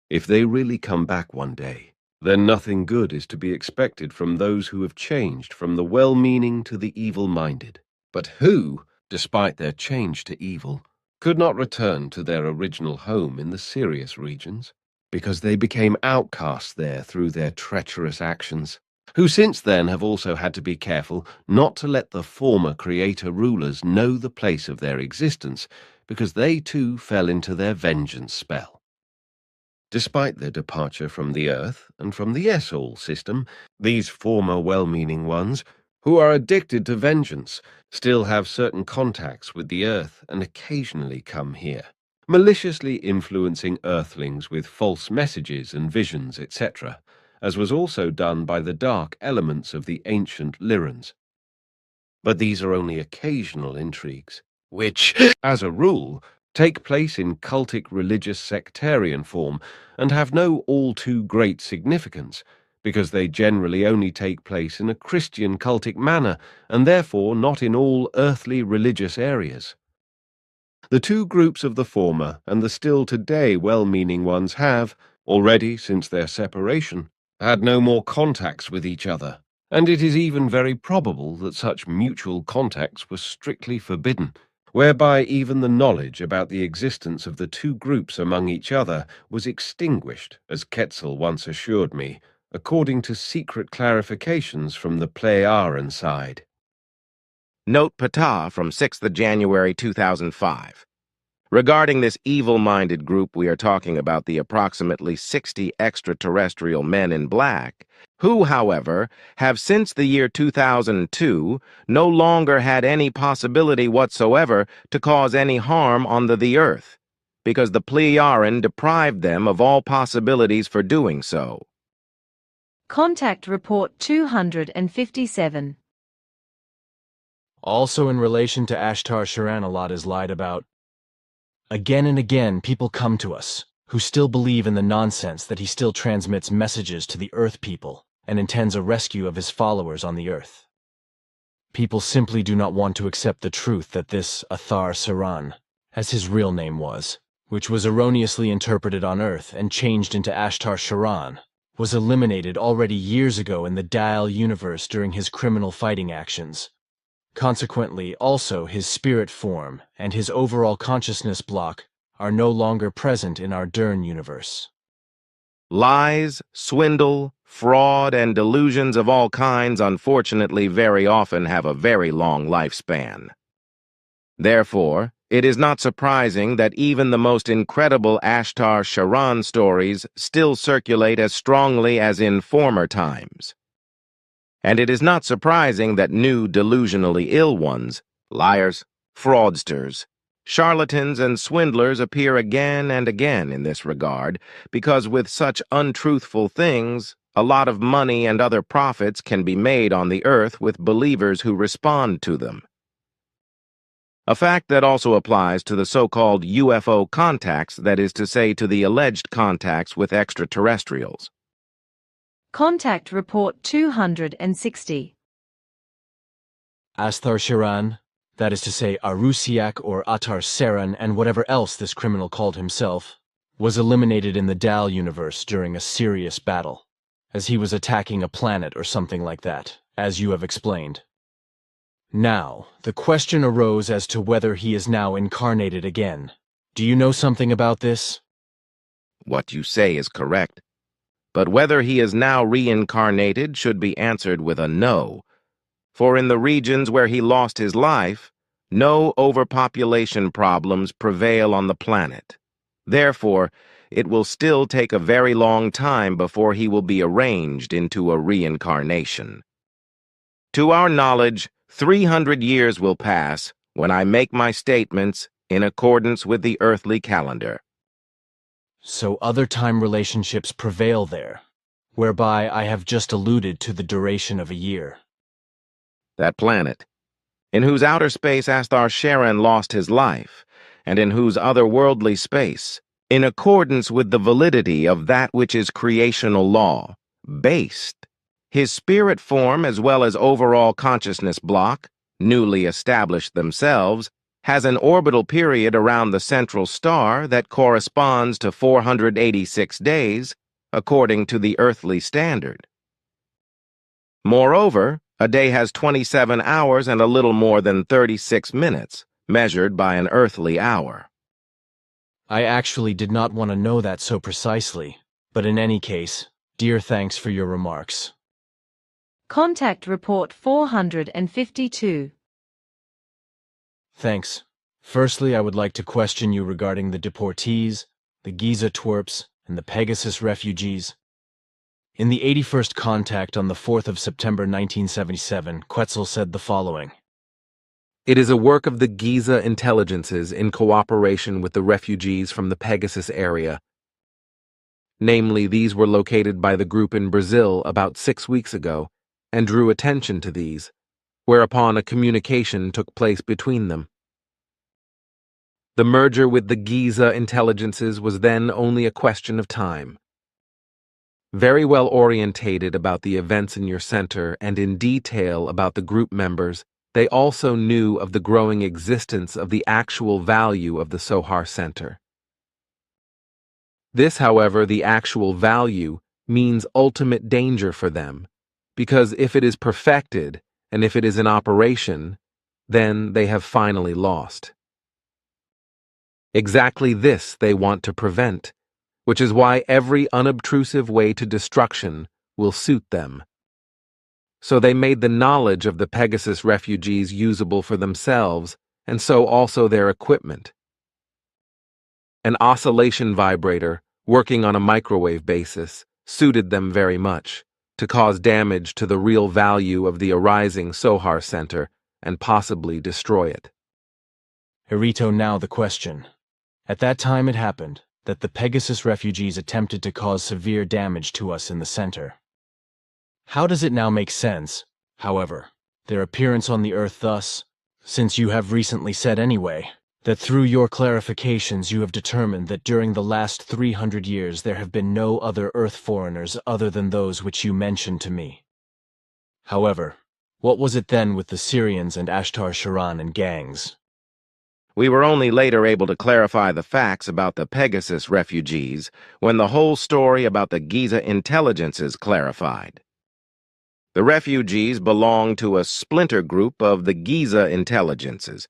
If they really come back one day, then nothing good is to be expected from those who have changed from the well-meaning to the evil-minded, but who, despite their change to evil, could not return to their original home in the Sirius regions, because they became outcasts there through their treacherous actions, who since then have also had to be careful not to let the former creator rulers know the place of their existence, because they too fell into their vengeance spell. Despite their departure from the Earth and from the Sol system, these former well-meaning ones, who are addicted to vengeance, still have certain contacts with the Earth and occasionally come here, maliciously influencing Earthlings with false messages and visions, etc., as was also done by the dark elements of the ancient Lyrans. But these are only occasional intrigues, which, as a rule, take place in cultic religious sectarian form and have no all-too-great significance, because they generally only take place in a Christian cultic manner and therefore not in all earthly religious areas. The two groups of the former and the still today well-meaning ones have, already since their separation, had no more contacts with each other, and it is even very probable that such mutual contacts were strictly forbidden, whereby even the knowledge about the existence of the two groups among each other was extinguished, as Quetzal once assured me, according to secret clarifications from the Pleiadian side. Note Ptah from 6th January 2005. Regarding this evil-minded group, we are talking about the approximately 60 extraterrestrial men in black, who, however, have since the year 2002 no longer had any possibility whatsoever to cause any harm on the Earth, because the Pleiadian deprived them of all possibilities for doing so. Contact Report 257. Also in relation to Ashtar Sheran, a lot is lied about. Again and again, people come to us, who still believe in the nonsense that he still transmits messages to the Earth people and intends a rescue of his followers on the Earth. People simply do not want to accept the truth that this Ashtar Sheran, as his real name was, which was erroneously interpreted on Earth and changed into Ashtar Sheran, was eliminated already years ago in the Dial universe during his criminal fighting actions. Consequently, also his spirit form and his overall consciousness block are no longer present in our Dern universe. Lies, swindle, fraud, and delusions of all kinds unfortunately very often have a very long lifespan. Therefore, it is not surprising that even the most incredible Ashtar Sheran stories still circulate as strongly as in former times. And it is not surprising that new delusionally ill ones, liars, fraudsters, charlatans, and swindlers appear again and again in this regard, because with such untruthful things, a lot of money and other profits can be made on the earth with believers who respond to them. A fact that also applies to the so-called UFO contacts, that is to say, to the alleged contacts with extraterrestrials. Contact Report 260. Ashtar Sheran, that is to say Arusiak or Ashtar Sheran and whatever else this criminal called himself, was eliminated in the Dal universe during a serious battle, as he was attacking a planet or something like that, as you have explained. Now, the question arose as to whether he is now incarnated again. Do you know something about this? What you say is correct, but whether he is now reincarnated should be answered with a no, for in the regions where he lost his life, no overpopulation problems prevail on the planet. Therefore, it will still take a very long time before he will be arranged into a reincarnation. To our knowledge, 300 years will pass when I make my statements in accordance with the earthly calendar. So other time relationships prevail there, whereby I have just alluded to the duration of a year. That planet, in whose outer space Ashtar Sheran lost his life, and in whose otherworldly space, in accordance with the validity of that which is creational law, based, his spirit form as well as overall consciousness block, newly established themselves, has an orbital period around the central star that corresponds to 486 days, according to the earthly standard. Moreover, a day has 27 hours and a little more than 36 minutes, measured by an earthly hour. I actually did not want to know that so precisely, but in any case, dear thanks for your remarks. Contact Report 452. Thanks. Firstly, I would like to question you regarding the deportees, the Giza twerps, and the Pegasus refugees. In the 81st contact on the 4th of September 1977, Quetzal said the following. It is a work of the Giza intelligences in cooperation with the refugees from the Pegasus area. Namely, these were located by the group in Brazil about 6 weeks ago, and drew attention to these, whereupon a communication took place between them. The merger with the Giza intelligences was then only a question of time. Very well orientated about the events in your center and in detail about the group members, they also knew of the growing existence of the actual value of the Sohar Center. This, however, the actual value, means ultimate danger for them, because if it is perfected, and if it is in operation, then they have finally lost. Exactly this they want to prevent, which is why every unobtrusive way to destruction will suit them. So they made the knowledge of the Pegasus refugees usable for themselves, and so also their equipment. An oscillation vibrator, working on a microwave basis, suited them very much, to cause damage to the real value of the arising Sohar Center and possibly destroy it. Hirito, now the question. At that time it happened that the Pegasus refugees attempted to cause severe damage to us in the center. How does it now make sense, however, their appearance on the Earth thus, since you have recently said anyway, that through your clarifications you have determined that during the last 300 years there have been no other Earth foreigners other than those which you mentioned to me? However, what was it then with the Syrians and Ashtar Sheran and gangs? We were only later able to clarify the facts about the Pegasus refugees when the whole story about the Giza intelligences clarified. The refugees belong to a splinter group of the Giza intelligences,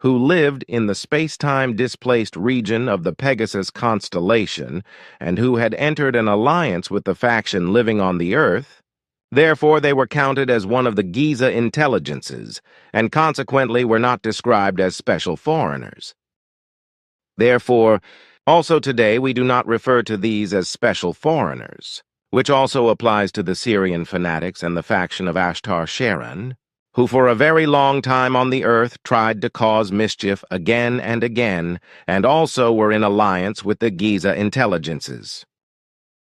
who lived in the space-time displaced region of the Pegasus constellation and who had entered an alliance with the faction living on the Earth. Therefore, they were counted as one of the Giza intelligences, and consequently were not described as special foreigners. Therefore, also today we do not refer to these as special foreigners, which also applies to the Syrian fanatics and the faction of Ashtar Sheran, who for a very long time on the Earth tried to cause mischief again and again, and also were in alliance with the Giza intelligences.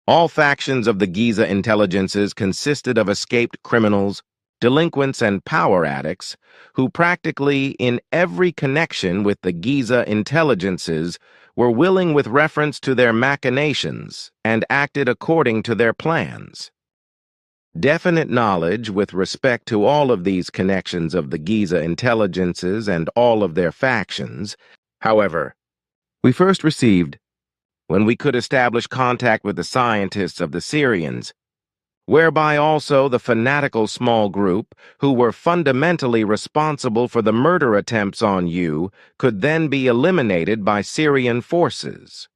All factions of the Giza intelligences consisted of escaped criminals, delinquents, and power addicts who practically in every connection with the Giza intelligences were willing with reference to their machinations and acted according to their plans. Definite knowledge with respect to all of these connections of the Giza intelligences and all of their factions, however, we first received when we could establish contact with the scientists of the Syrians, whereby also the fanatical small group who were fundamentally responsible for the murder attempts on you could then be eliminated by Syrian forces.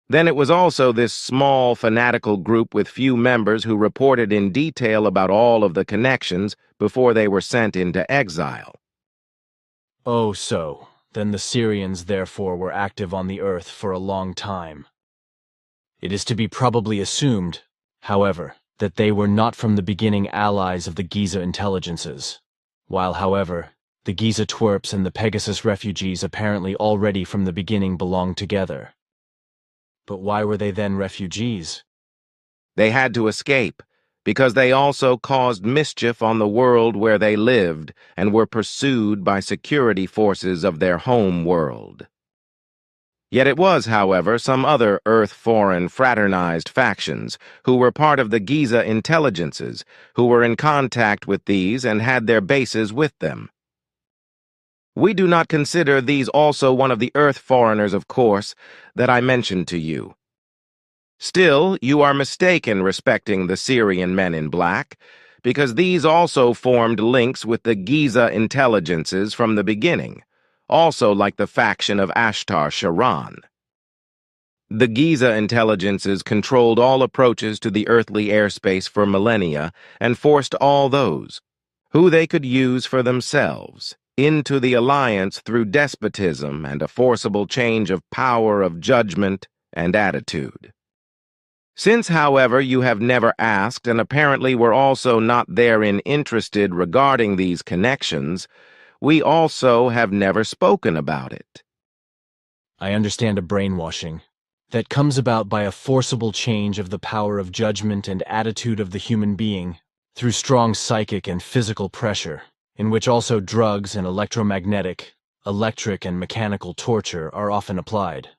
Then it was also this small fanatical group with few members who reported in detail about all of the connections before they were sent into exile. Oh, so. Then the Syrians therefore were active on the Earth for a long time. It is to be probably assumed, however, that they were not from the beginning allies of the Giza intelligences, while, however, the Giza twerps and the Pegasus refugees apparently already from the beginning belonged together. But why were they then refugees? They had to escape, because they also caused mischief on the world where they lived and were pursued by security forces of their home world. Yet it was, however, some other Earth-foreign fraternized factions who were part of the Giza intelligences who were in contact with these and had their bases with them. We do not consider these also one of the Earth foreigners, of course, that I mentioned to you. Still, you are mistaken respecting the Syrian men in black, because these also formed links with the Giza intelligences from the beginning, also like the faction of Ashtar Sheran. The Giza intelligences controlled all approaches to the earthly airspace for millennia and forced all those, who they could use for themselves, into the alliance through despotism and a forcible change of power of judgment and attitude. Since, however, you have never asked and apparently were also not therein interested regarding these connections, we also have never spoken about it. I understand a brainwashing that comes about by a forcible change of the power of judgment and attitude of the human being through strong psychic and physical pressure, in which also drugs and electromagnetic, electric and mechanical torture are often applied.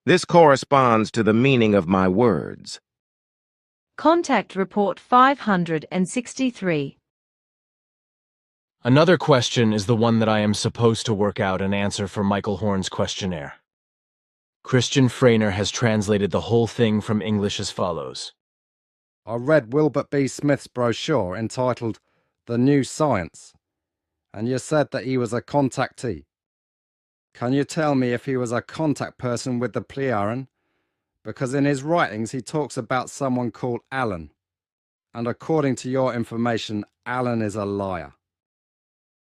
This corresponds to the meaning of my words. Contact Report 563. Another question is the one that I am supposed to work out and answer for Michael Horn's questionnaire. Christian Freiner has translated the whole thing from English as follows. I read Wilbert B. Smith's brochure entitled The New Science, and you said that he was a contactee. Can you tell me if he was a contact person with the Pleiaren? Because in his writings he talks about someone called Alan, and according to your information, Alan is a liar.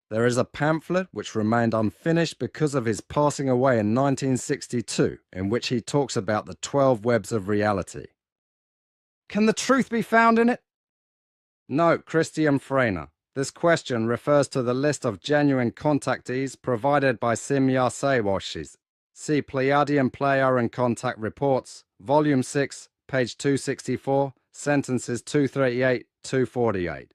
There is a pamphlet which remained unfinished because of his passing away in 1962, in which he talks about the 12 webs of reality. Can the truth be found in it? Note, Christian Freiner. This question refers to the list of genuine contactees provided by Simya Sewashis. See Pleiadian Player and Contact Reports, Volume 6, page 264, sentences 238-248.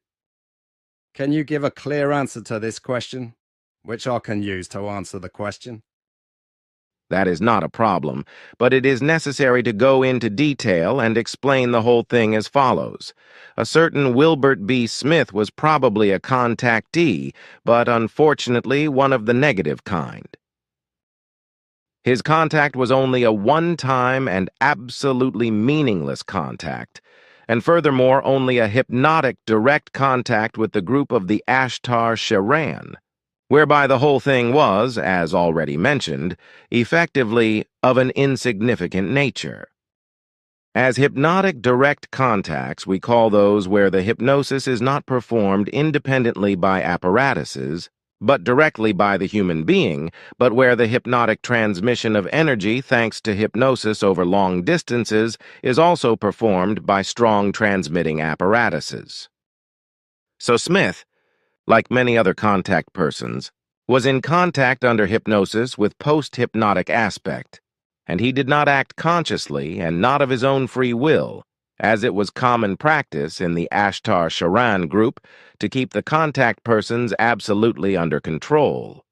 Can you give a clear answer to this question, which I can use to answer the question? That is not a problem, but it is necessary to go into detail and explain the whole thing as follows. A certain Wilbert B. Smith was probably a contactee, but unfortunately one of the negative kind. His contact was only a one-time and absolutely meaningless contact, and furthermore only a hypnotic direct contact with the group of the Ashtar Sheran, whereby the whole thing was, as already mentioned, effectively of an insignificant nature. As hypnotic direct contacts, we call those where the hypnosis is not performed independently by apparatuses, but directly by the human being, but where the hypnotic transmission of energy thanks to hypnosis over long distances is also performed by strong transmitting apparatuses. So Smith, like many other contact persons, was in contact under hypnosis with post-hypnotic aspect, and he did not act consciously and not of his own free will, as it was common practice in the Ashtar Sheran group to keep the contact persons absolutely under control.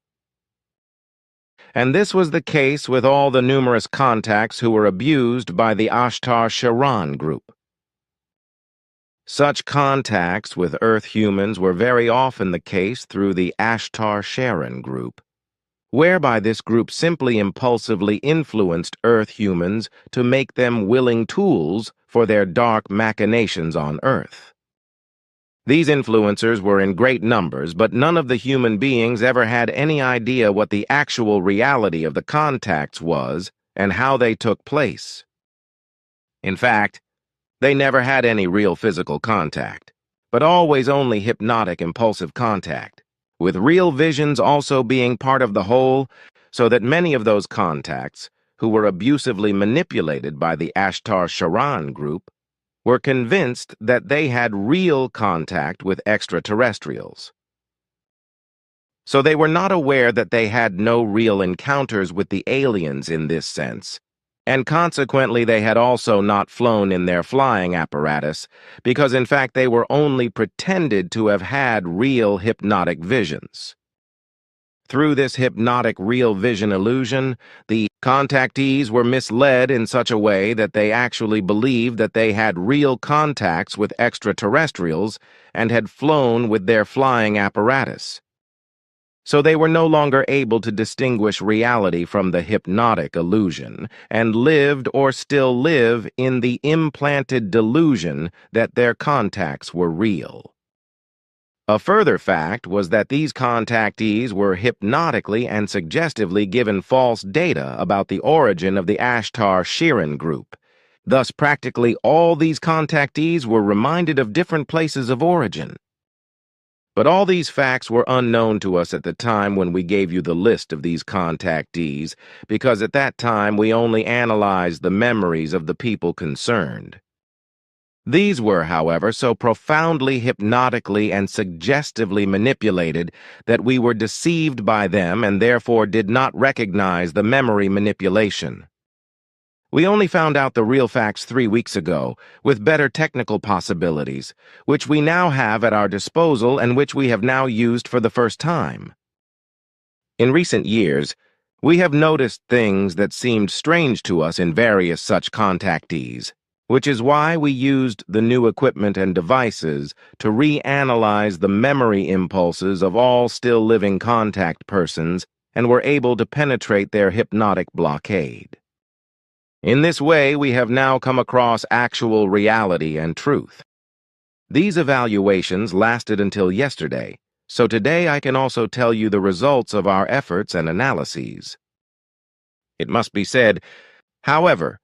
And this was the case with all the numerous contacts who were abused by the Ashtar Sheran group. Such contacts with Earth humans were very often the case through the Ashtar Sheran group, whereby this group simply impulsively influenced Earth humans to make them willing tools for their dark machinations on Earth. These influencers were in great numbers, but none of the human beings ever had any idea what the actual reality of the contacts was and how they took place. In fact, they never had any real physical contact, but always only hypnotic impulsive contact, with real visions also being part of the whole, so that many of those contacts, who were abusively manipulated by the Ashtar Sheran group, were convinced that they had real contact with extraterrestrials. So they were not aware that they had no real encounters with the aliens in this sense, and consequently they had also not flown in their flying apparatus, because in fact they were only pretended to have had real hypnotic visions. Through this hypnotic real vision illusion, the contactees were misled in such a way that they actually believed that they had real contacts with extraterrestrials and had flown with their flying apparatus. So they were no longer able to distinguish reality from the hypnotic illusion, and lived or still live in the implanted delusion that their contacts were real. A further fact was that these contactees were hypnotically and suggestively given false data about the origin of the Ashtar Sheran group. Thus, practically all these contactees were reminded of different places of origin. But all these facts were unknown to us at the time when we gave you the list of these contactees, because at that time we only analyzed the memories of the people concerned. These were, however, so profoundly hypnotically and suggestively manipulated that we were deceived by them and therefore did not recognize the memory manipulation. We only found out the real facts 3 weeks ago, with better technical possibilities, which we now have at our disposal and which we have now used for the first time. In recent years, we have noticed things that seemed strange to us in various such contactees, which is why we used the new equipment and devices to reanalyze the memory impulses of all still living contact persons and were able to penetrate their hypnotic blockade. In this way, we have now come across actual reality and truth. These evaluations lasted until yesterday, so today I can also tell you the results of our efforts and analyses. It must be said, however,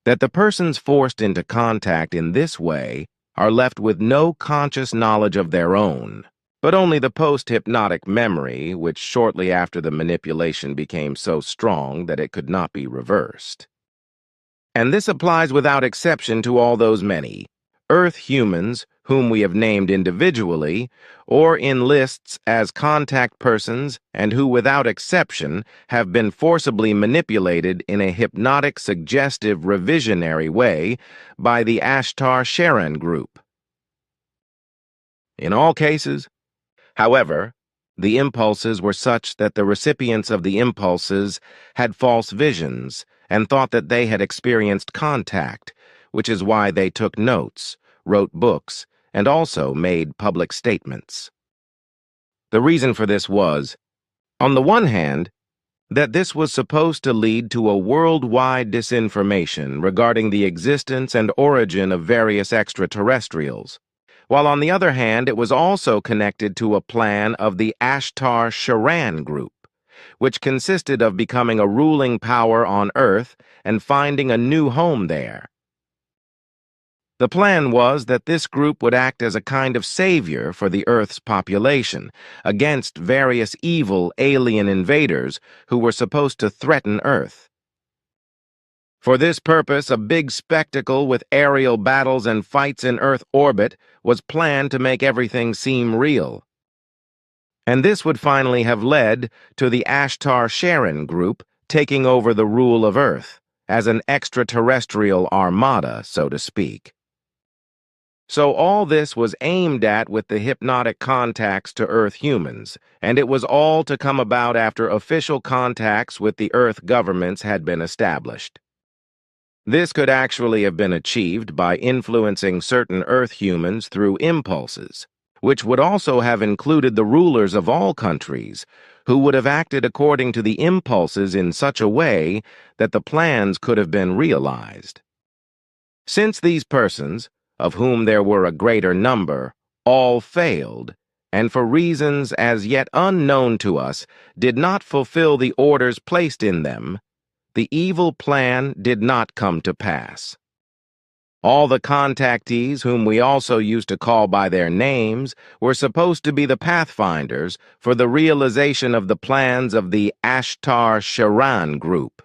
that the persons forced into contact in this way are left with no conscious knowledge of their own, but only the post-hypnotic memory, which shortly after the manipulation became so strong that it could not be reversed. And this applies without exception to all those many Earth humans whom we have named individually or in lists as contact persons and who without exception have been forcibly manipulated in a hypnotic suggestive revisionary way by the Ashtar Sheran group. In all cases, however, the impulses were such that the recipients of the impulses had false visions and thought that they had experienced contact, which is why they took notes, wrote books, and also made public statements. The reason for this was, on the one hand, that this was supposed to lead to a worldwide disinformation regarding the existence and origin of various extraterrestrials, while on the other hand it was also connected to a plan of the Ashtar Sheran Group, which consisted of becoming a ruling power on Earth and finding a new home there. The plan was that this group would act as a kind of savior for the Earth's population against various evil alien invaders who were supposed to threaten Earth. For this purpose, a big spectacle with aerial battles and fights in Earth orbit was planned to make everything seem real. And this would finally have led to the Ashtar Sheran Group taking over the rule of Earth as an extraterrestrial armada, so to speak. So all this was aimed at with the hypnotic contacts to Earth humans, and it was all to come about after official contacts with the Earth governments had been established. This could actually have been achieved by influencing certain Earth humans through impulses, which would also have included the rulers of all countries, who would have acted according to the impulses in such a way that the plans could have been realized. Since these persons, of whom there were a greater number, all failed, and for reasons as yet unknown to us, did not fulfill the orders placed in them, the evil plan did not come to pass. All the contactees, whom we also used to call by their names, were supposed to be the pathfinders for the realization of the plans of the Ashtar Sheran Group.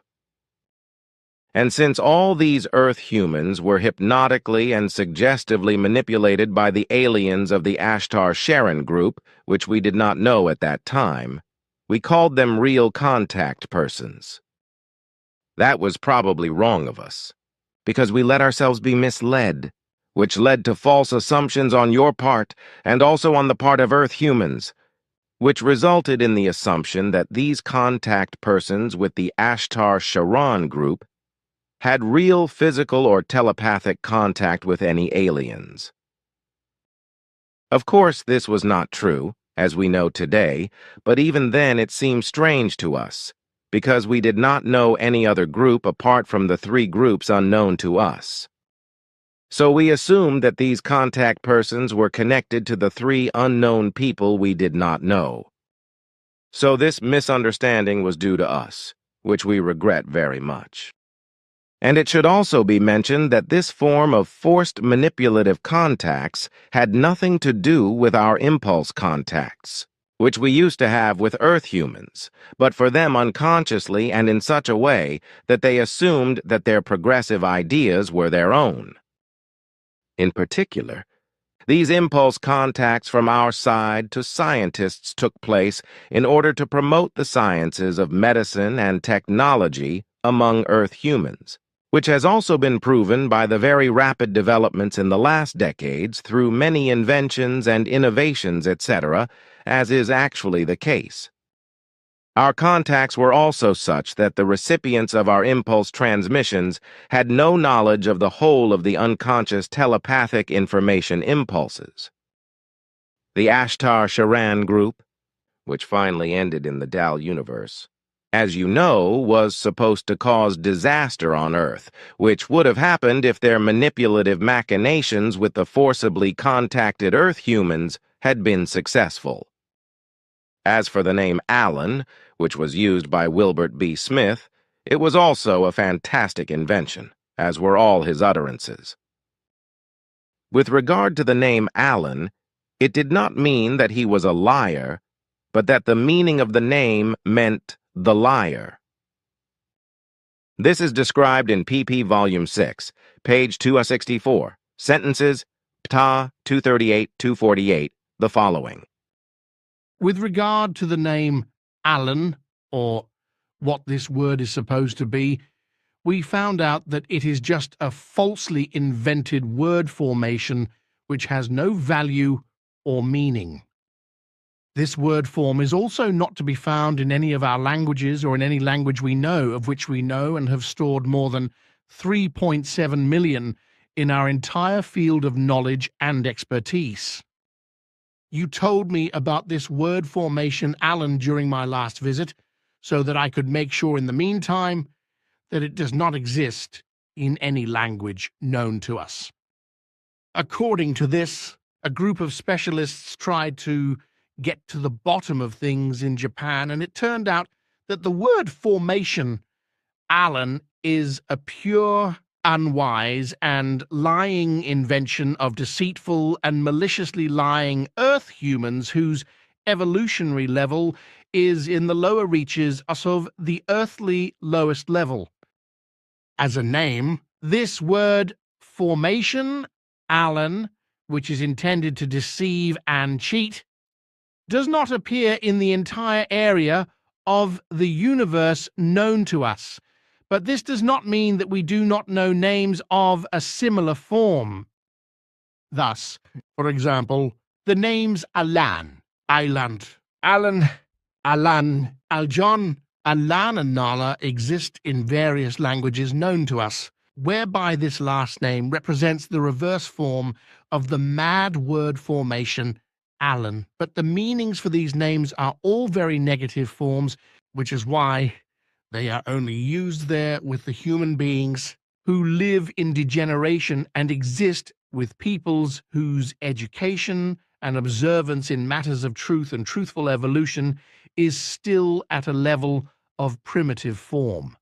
And since all these Earth humans were hypnotically and suggestively manipulated by the aliens of the Ashtar Sheran Group, which we did not know at that time, we called them real contact persons. That was probably wrong of us, because we let ourselves be misled, which led to false assumptions on your part and also on the part of Earth humans, which resulted in the assumption that these contact persons with the Ashtar Sheran Group had real physical or telepathic contact with any aliens. Of course, this was not true, as we know today, but even then it seemed strange to us, because we did not know any other group apart from the three groups unknown to us. So we assumed that these contact persons were connected to the three unknown people we did not know. So this misunderstanding was due to us, which we regret very much. And it should also be mentioned that this form of forced manipulative contacts had nothing to do with our impulse contacts, which we used to have with Earth humans, but for them unconsciously and in such a way that they assumed that their progressive ideas were their own. In particular, these impulse contacts from our side to scientists took place in order to promote the sciences of medicine and technology among Earth humans, which has also been proven by the very rapid developments in the last decades through many inventions and innovations, etc., as is actually the case. Our contacts were also such that the recipients of our impulse transmissions had no knowledge of the whole of the unconscious telepathic information impulses. The Ashtar Sheran Group, which finally ended in the Dal universe, as you know, was supposed to cause disaster on Earth, which would have happened if their manipulative machinations with the forcibly contacted Earth humans had been successful. As for the name Alan, which was used by Wilbert B. Smith, it was also a fantastic invention, as were all his utterances. With regard to the name Alan, it did not mean that he was a liar, but that the meaning of the name meant the liar. This is described in PP Volume 6, page 264, sentences Ptah 238-248, the following. With regard to the name Alan, or what this word is supposed to be, we found out that it is just a falsely invented word formation which has no value or meaning. This word form is also not to be found in any of our languages or in any language we know, of which we know and have stored more than 3.7 million in our entire field of knowledge and expertise. You told me about this word formation, Alan, during my last visit, so that I could make sure in the meantime that it does not exist in any language known to us. According to this, A group of specialists tried to get to the bottom of things in Japan, and it turned out that the word formation, Alan, is a pure, unwise, and lying invention of deceitful and maliciously lying Earth humans whose evolutionary level is in the lower reaches of the earthly lowest level. As a name, this word formation, Alan, which is intended to deceive and cheat, does not appear in the entire area of the universe known to us. But this does not mean that we do not know names of a similar form. Thus, for example, the names Alan, Island, Alan, Alan, Aljon, Alan, and Nala exist in various languages known to us, whereby this last name represents the reverse form of the mad word formation, Alan. But the meanings for these names are all very negative forms, which is why they are only used there with the human beings who live in degeneration and exist with peoples whose education and observance in matters of truth and truthful evolution is still at a level of primitive form.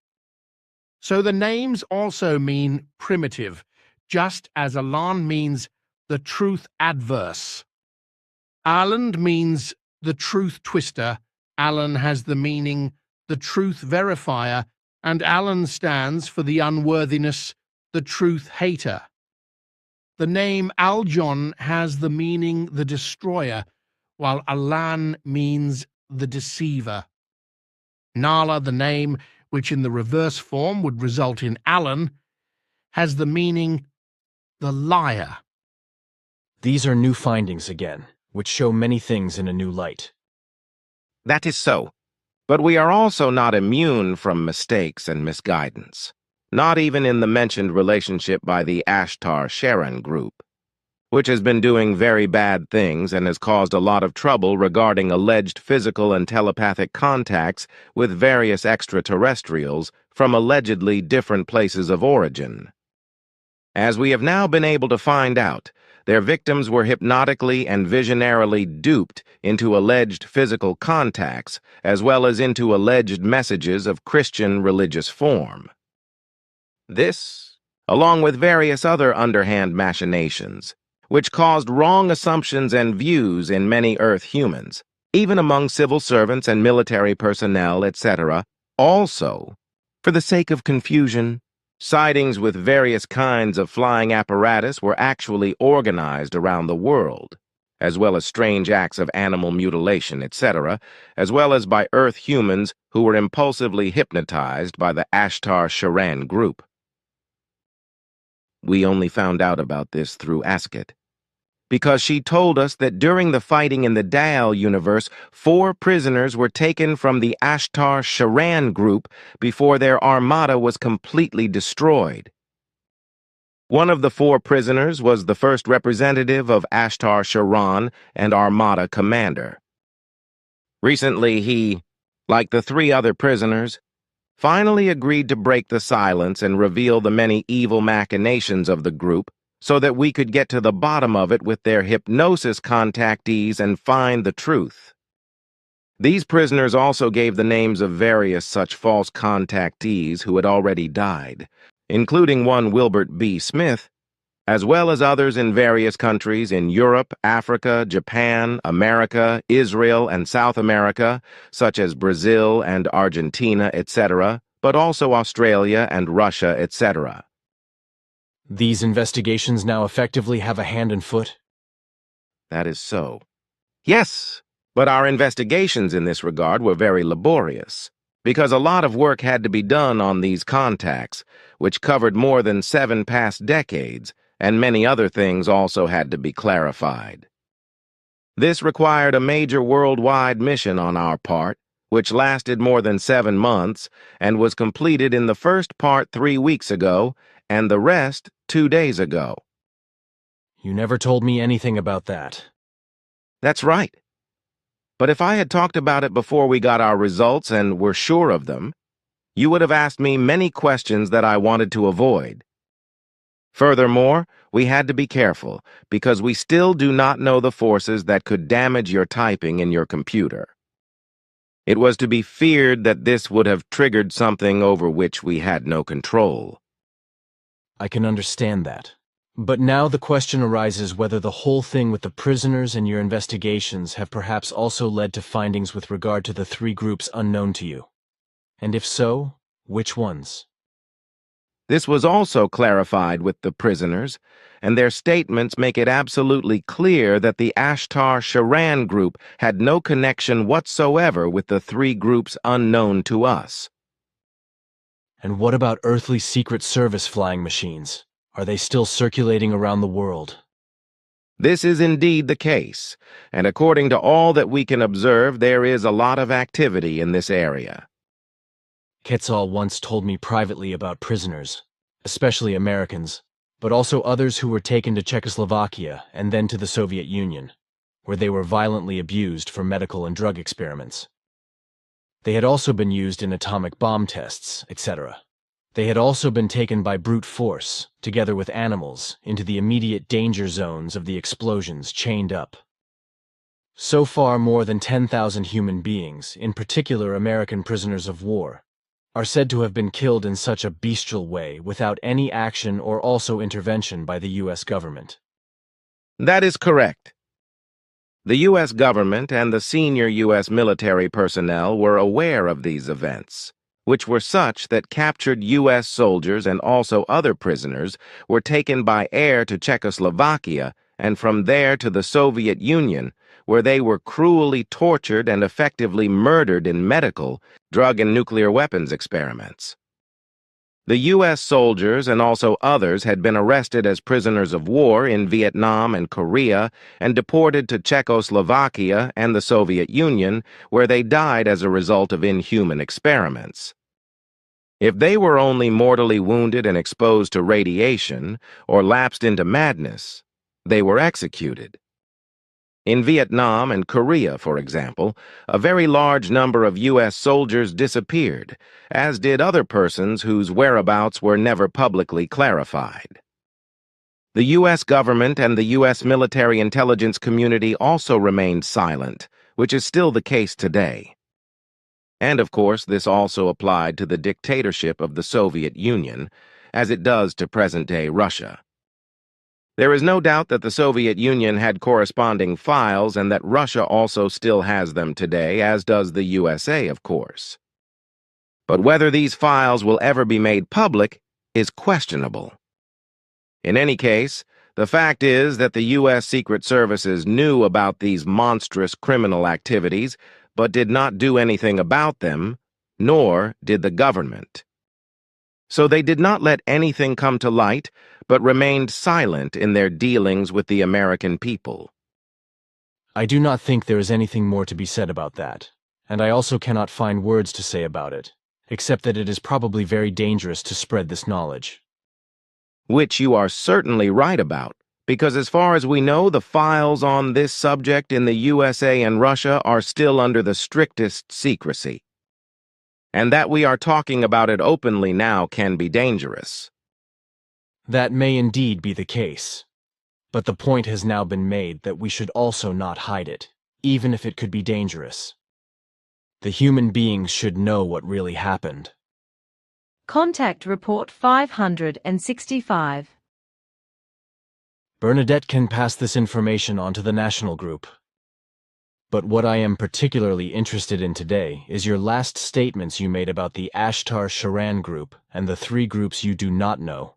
So the names also mean primitive, just as Alan means the truth adverse. Aland means the truth twister. Alan has the meaning the truth verifier, and Alan stands for the unworthiness, the truth hater. The name Aljon has the meaning the destroyer, while Alan means the deceiver. Nala, the name which in the reverse form would result in Alan, has the meaning the liar. These are new findings again, which show many things in a new light. That is so. But we are also not immune from mistakes and misguidance, not even in the mentioned relationship by the Ashtar Sheran group, which has been doing very bad things and has caused a lot of trouble regarding alleged physical and telepathic contacts with various extraterrestrials from allegedly different places of origin. As we have now been able to find out, their victims were hypnotically and visionarily duped into alleged physical contacts, as well as into alleged messages of Christian religious form. This, along with various other underhand machinations, which caused wrong assumptions and views in many Earth humans, even among civil servants and military personnel, etc., also, for the sake of confusion, sightings with various kinds of flying apparatus were actually organized around the world, as well as strange acts of animal mutilation, etc., as well as by Earth humans who were impulsively hypnotized by the Ashtar Sheran group. We only found out about this through Asket, because she told us that during the fighting in the Dial universe, 4 prisoners were taken from the Ashtar Sheran group before their armada was completely destroyed. One of the 4 prisoners was the first representative of Ashtar Sheran and armada commander. Recently he, like the 3 other prisoners, finally agreed to break the silence and reveal the many evil machinations of the group so that we could get to the bottom of it with their hypnosis contactees and find the truth. These prisoners also gave the names of various such false contactees who had already died, including one Wilbert B. Smith, as well as others in various countries in Europe, Africa, Japan, America, Israel, and South America, such as Brazil and Argentina, etc., but also Australia and Russia, etc. These investigations now effectively have a hand and foot? That is so. Yes, but our investigations in this regard were very laborious, because a lot of work had to be done on these contacts, which covered more than 7 past decades, and many other things also had to be clarified. This required a major worldwide mission on our part, which lasted more than 7 months, and was completed in the first part 3 weeks ago, and the rest 2 days ago. You never told me anything about that. That's right. But if I had talked about it before we got our results and were sure of them, you would have asked me many questions that I wanted to avoid. Furthermore, we had to be careful because we still do not know the forces that could damage your typing in your computer. It was to be feared that this would have triggered something over which we had no control. I can understand that. But now the question arises whether the whole thing with the prisoners and your investigations have perhaps also led to findings with regard to the three groups unknown to you. And if so, which ones? This was also clarified with the prisoners, and their statements make it absolutely clear that the Ashtar Sheran group had no connection whatsoever with the three groups unknown to us. And what about earthly Secret Service flying machines? Are they still circulating around the world? This is indeed the case, and according to all that we can observe, there is a lot of activity in this area. Quetzal once told me privately about prisoners, especially Americans, but also others who were taken to Czechoslovakia and then to the Soviet Union, where they were violently abused for medical and drug experiments. They had also been used in atomic bomb tests, etc. They had also been taken by brute force, together with animals, into the immediate danger zones of the explosions chained up. So far, more than 10,000 human beings, in particular American prisoners of war, are said to have been killed in such a bestial way without any action or also intervention by the U.S. government. That is correct. The U.S. government and the senior U.S. military personnel were aware of these events, which were such that captured U.S. soldiers and also other prisoners were taken by air to Czechoslovakia and from there to the Soviet Union, where they were cruelly tortured and effectively murdered in medical, drug, and nuclear weapons experiments. The U.S. soldiers and also others had been arrested as prisoners of war in Vietnam and Korea and deported to Czechoslovakia and the Soviet Union, where they died as a result of inhuman experiments. If they were only mortally wounded and exposed to radiation or lapsed into madness, they were executed. In Vietnam and Korea, for example, a very large number of U.S. soldiers disappeared, as did other persons whose whereabouts were never publicly clarified. The U.S. government and the U.S. military intelligence community also remained silent, which is still the case today. And of course, this also applied to the dictatorship of the Soviet Union, as it does to present-day Russia. There is no doubt that the Soviet Union had corresponding files and that Russia also still has them today, as does the USA, of course. But whether these files will ever be made public is questionable. In any case, the fact is that the U.S. Secret Services knew about these monstrous criminal activities, but did not do anything about them, nor did the government. So they did not let anything come to light, but remained silent in their dealings with the American people. I do not think there is anything more to be said about that, and I also cannot find words to say about it, except that it is probably very dangerous to spread this knowledge. Which you are certainly right about, because as far as we know, the files on this subject in the USA and Russia are still under the strictest secrecy. And that we are talking about it openly now can be dangerous. That may indeed be the case, but the point has now been made that we should also not hide it, even if it could be dangerous. The human beings should know what really happened. Contact Report 565. Bernadette can pass this information on to the national group. But what I am particularly interested in today is your last statements you made about the Ashtar Sheran group and the three groups you do not know.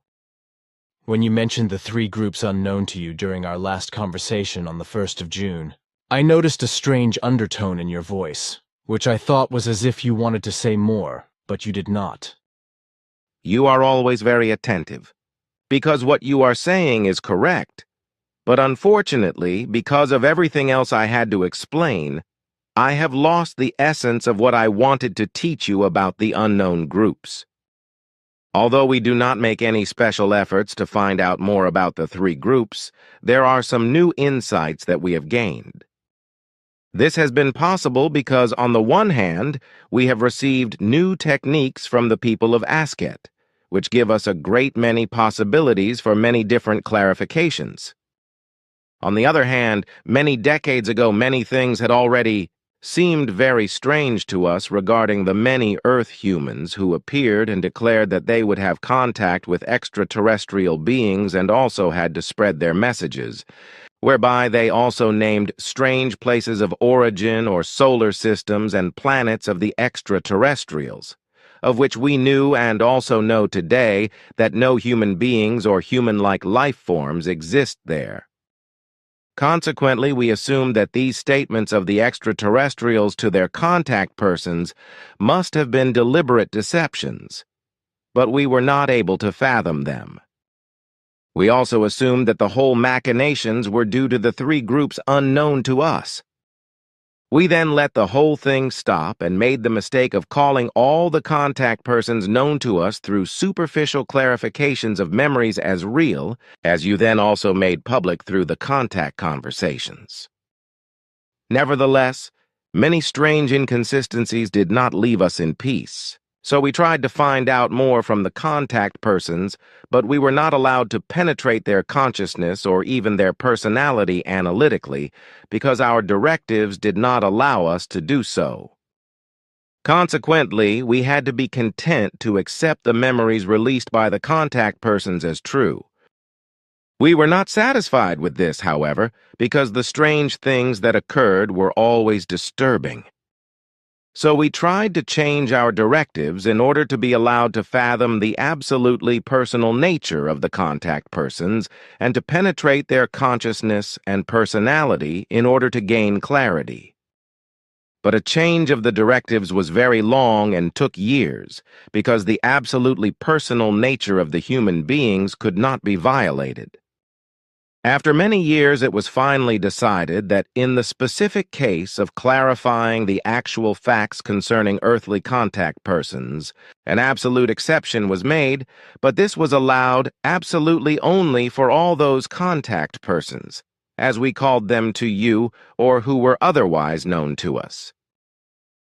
When you mentioned the three groups unknown to you during our last conversation on the 1st of June, I noticed a strange undertone in your voice, which I thought was as if you wanted to say more, but you did not. You are always very attentive, because what you are saying is correct. But unfortunately, because of everything else I had to explain, I have lost the essence of what I wanted to teach you about the unknown groups. Although we do not make any special efforts to find out more about the three groups, there are some new insights that we have gained. This has been possible because, on the one hand, we have received new techniques from the people of Asket, which give us a great many possibilities for many different clarifications. On the other hand, many decades ago, many things had already seemed very strange to us regarding the many Earth humans who appeared and declared that they would have contact with extraterrestrial beings and also had to spread their messages, whereby they also named strange places of origin or solar systems and planets of the extraterrestrials, of which we knew and also know today that no human beings or human-like life forms exist there. Consequently, we assumed that these statements of the extraterrestrials to their contact persons must have been deliberate deceptions, but we were not able to fathom them. We also assumed that the whole machinations were due to the three groups unknown to us. We then let the whole thing stop and made the mistake of calling all the contact persons known to us through superficial clarifications of memories as real, as you then also made public through the contact conversations. Nevertheless, many strange inconsistencies did not leave us in peace. So we tried to find out more from the contact persons, but we were not allowed to penetrate their consciousness or even their personality analytically, because our directives did not allow us to do so. Consequently, we had to be content to accept the memories released by the contact persons as true. We were not satisfied with this, however, because the strange things that occurred were always disturbing. So we tried to change our directives in order to be allowed to fathom the absolutely personal nature of the contact persons and to penetrate their consciousness and personality in order to gain clarity. But a change of the directives was very long and took years, because the absolutely personal nature of the human beings could not be violated. After many years, it was finally decided that in the specific case of clarifying the actual facts concerning earthly contact persons, an absolute exception was made, but this was allowed absolutely only for all those contact persons, as we called them to you, or who were otherwise known to us.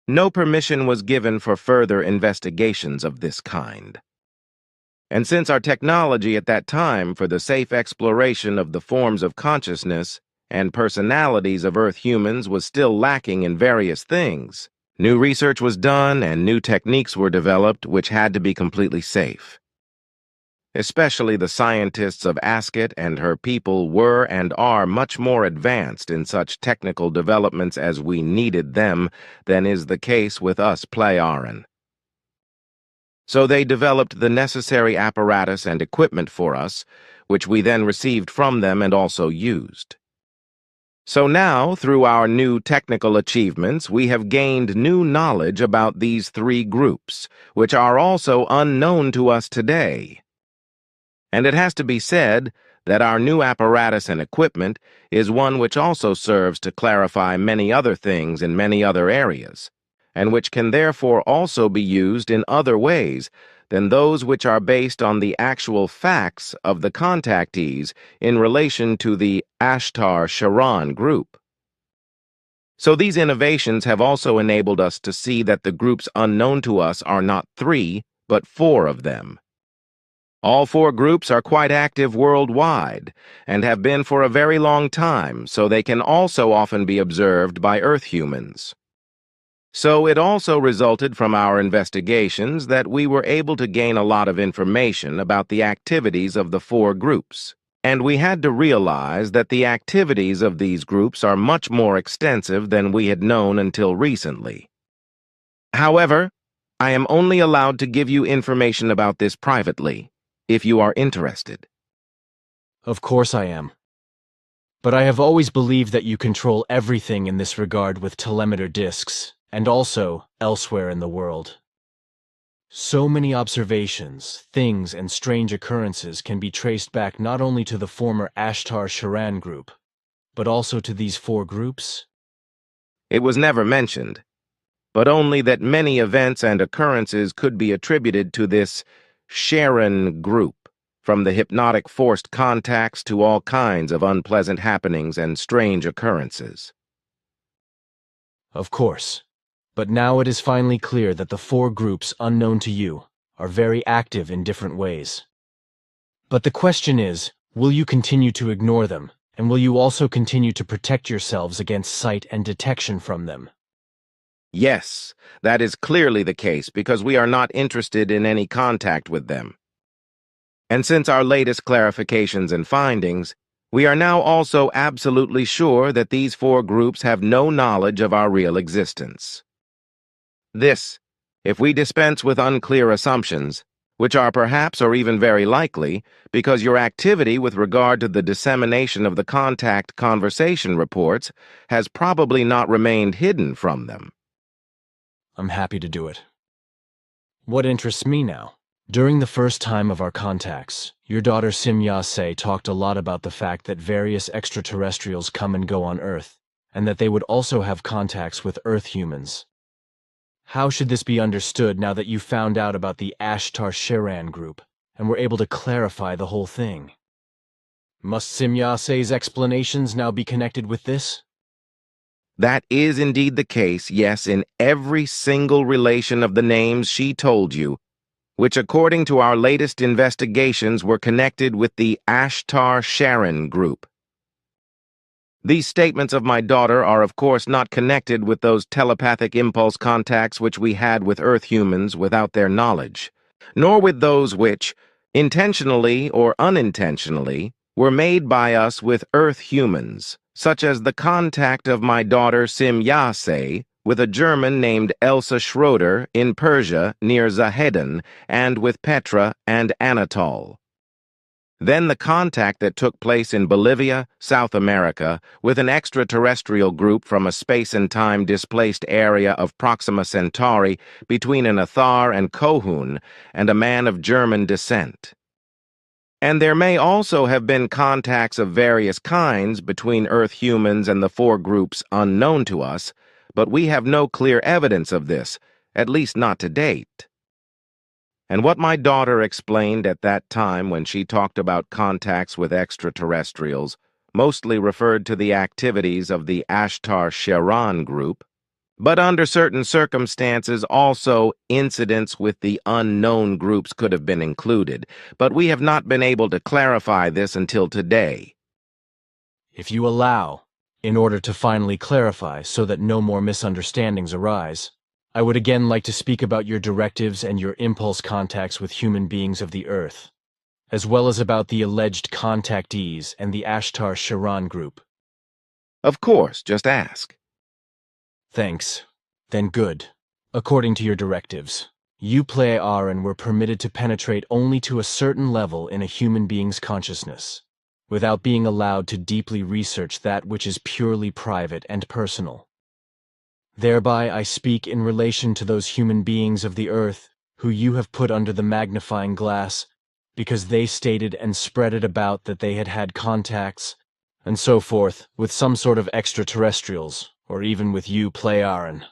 No permission was given for further investigations of this kind. And since our technology at that time for the safe exploration of the forms of consciousness and personalities of Earth humans was still lacking in various things, new research was done and new techniques were developed which had to be completely safe. Especially the scientists of Ascot and her people were and are much more advanced in such technical developments as we needed them than is the case with us Plejaren. So they developed the necessary apparatus and equipment for us, which we then received from them and also used. So now, through our new technical achievements, we have gained new knowledge about these three groups, which are also unknown to us today. And it has to be said that our new apparatus and equipment is one which also serves to clarify many other things in many other areas, and which can therefore also be used in other ways than those which are based on the actual facts of the contactees in relation to the Ashtar Sheran group. So these innovations have also enabled us to see that the groups unknown to us are not 3, but 4 of them. All 4 groups are quite active worldwide and have been for a very long time, so they can also often be observed by Earth humans. So it also resulted from our investigations that we were able to gain a lot of information about the activities of the 4 groups, and we had to realize that the activities of these groups are much more extensive than we had known until recently. However, I am only allowed to give you information about this privately, if you are interested. Of course I am. But I have always believed that you control everything in this regard with telemeter discs, and also elsewhere in the world. So many observations, things, and strange occurrences can be traced back not only to the former Ashtar Sheran group, but also to these 4 groups? It was never mentioned, but only that many events and occurrences could be attributed to this Sheran group, from the hypnotic forced contacts to all kinds of unpleasant happenings and strange occurrences. Of course. But now it is finally clear that the 4 groups unknown to you are very active in different ways. But the question is, will you continue to ignore them, and will you also continue to protect yourselves against sight and detection from them? Yes, that is clearly the case because we are not interested in any contact with them. And since our latest clarifications and findings, we are now also absolutely sure that these four groups have no knowledge of our real existence. This, if we dispense with unclear assumptions, which are perhaps or even very likely because your activity with regard to the dissemination of the contact conversation reports has probably not remained hidden from them. I'm happy to do it. What interests me now? During the first time of our contacts, your daughter Simya-se talked a lot about the fact that various extraterrestrials come and go on Earth, and that they would also have contacts with Earth humans. How should this be understood now that you found out about the Ashtar Sheran group, and were able to clarify the whole thing? Must Simya-se's explanations now be connected with this? That is indeed the case, yes, in every single relation of the names she told you, which according to our latest investigations were connected with the Ashtar Sheran group. These statements of my daughter are of course not connected with those telepathic impulse contacts which we had with Earth humans without their knowledge, nor with those which, intentionally or unintentionally, were made by us with Earth humans, such as the contact of my daughter Simya-se with a German named Elsa Schroeder in Persia near Zahedin, and with Petra and Anatole. Then the contact that took place in Bolivia, South America, with an extraterrestrial group from a space and time displaced area of Proxima Centauri between an Athar and Kohun and a man of German descent. And there may also have been contacts of various kinds between Earth humans and the four groups unknown to us, but we have no clear evidence of this, at least not to date. And what my daughter explained at that time when she talked about contacts with extraterrestrials mostly referred to the activities of the Ashtar Sheran group, but under certain circumstances also incidents with the unknown groups could have been included, but we have not been able to clarify this until today. If you allow, in order to finally clarify so that no more misunderstandings arise, I would again like to speak about your directives and your impulse contacts with human beings of the Earth, as well as about the alleged contactees and the Ashtar Sheran group. Of course, just ask. Thanks. Then good. According to your directives, you Plei-Aran were permitted to penetrate only to a certain level in a human being's consciousness, without being allowed to deeply research that which is purely private and personal. Thereby I speak in relation to those human beings of the Earth who you have put under the magnifying glass because they stated and spread it about that they had had contacts, and so forth, with some sort of extraterrestrials, or even with you Plei-Aran.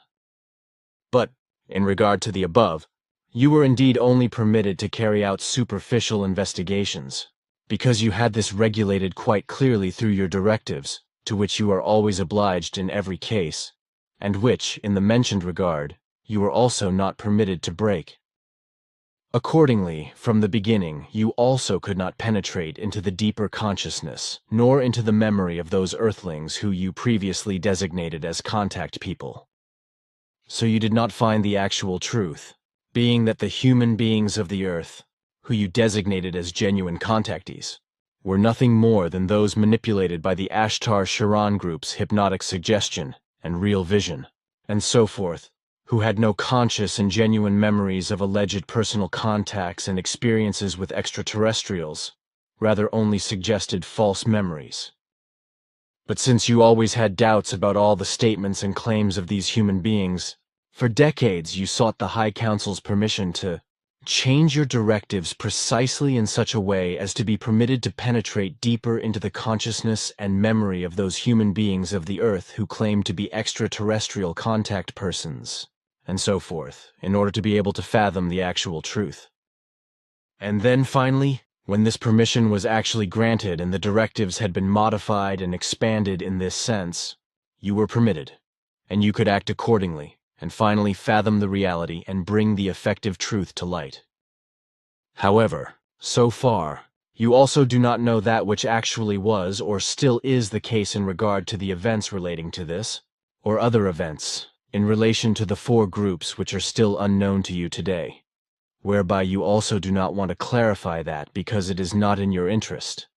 But, in regard to the above, you were indeed only permitted to carry out superficial investigations, because you had this regulated quite clearly through your directives, to which you are always obliged in every case, and which, in the mentioned regard, you were also not permitted to break. Accordingly, from the beginning, you also could not penetrate into the deeper consciousness, nor into the memory of those earthlings who you previously designated as contact people. So you did not find the actual truth, being that the human beings of the Earth, who you designated as genuine contactees, were nothing more than those manipulated by the Ashtar Sheran group's hypnotic suggestion and real vision, and so forth, who had no conscious and genuine memories of alleged personal contacts and experiences with extraterrestrials, rather only suggested false memories. But since you always had doubts about all the statements and claims of these human beings, for decades you sought the High Council's permission to change your directives precisely in such a way as to be permitted to penetrate deeper into the consciousness and memory of those human beings of the Earth who claim to be extraterrestrial contact persons, and so forth, in order to be able to fathom the actual truth. And then finally, when this permission was actually granted and the directives had been modified and expanded in this sense, you were permitted, and you could act accordingly, and finally fathom the reality and bring the effective truth to light. However, so far, you also do not know that which actually was or still is the case in regard to the events relating to this, or other events, in relation to the four groups which are still unknown to you today, whereby you also do not want to clarify that because it is not in your interest.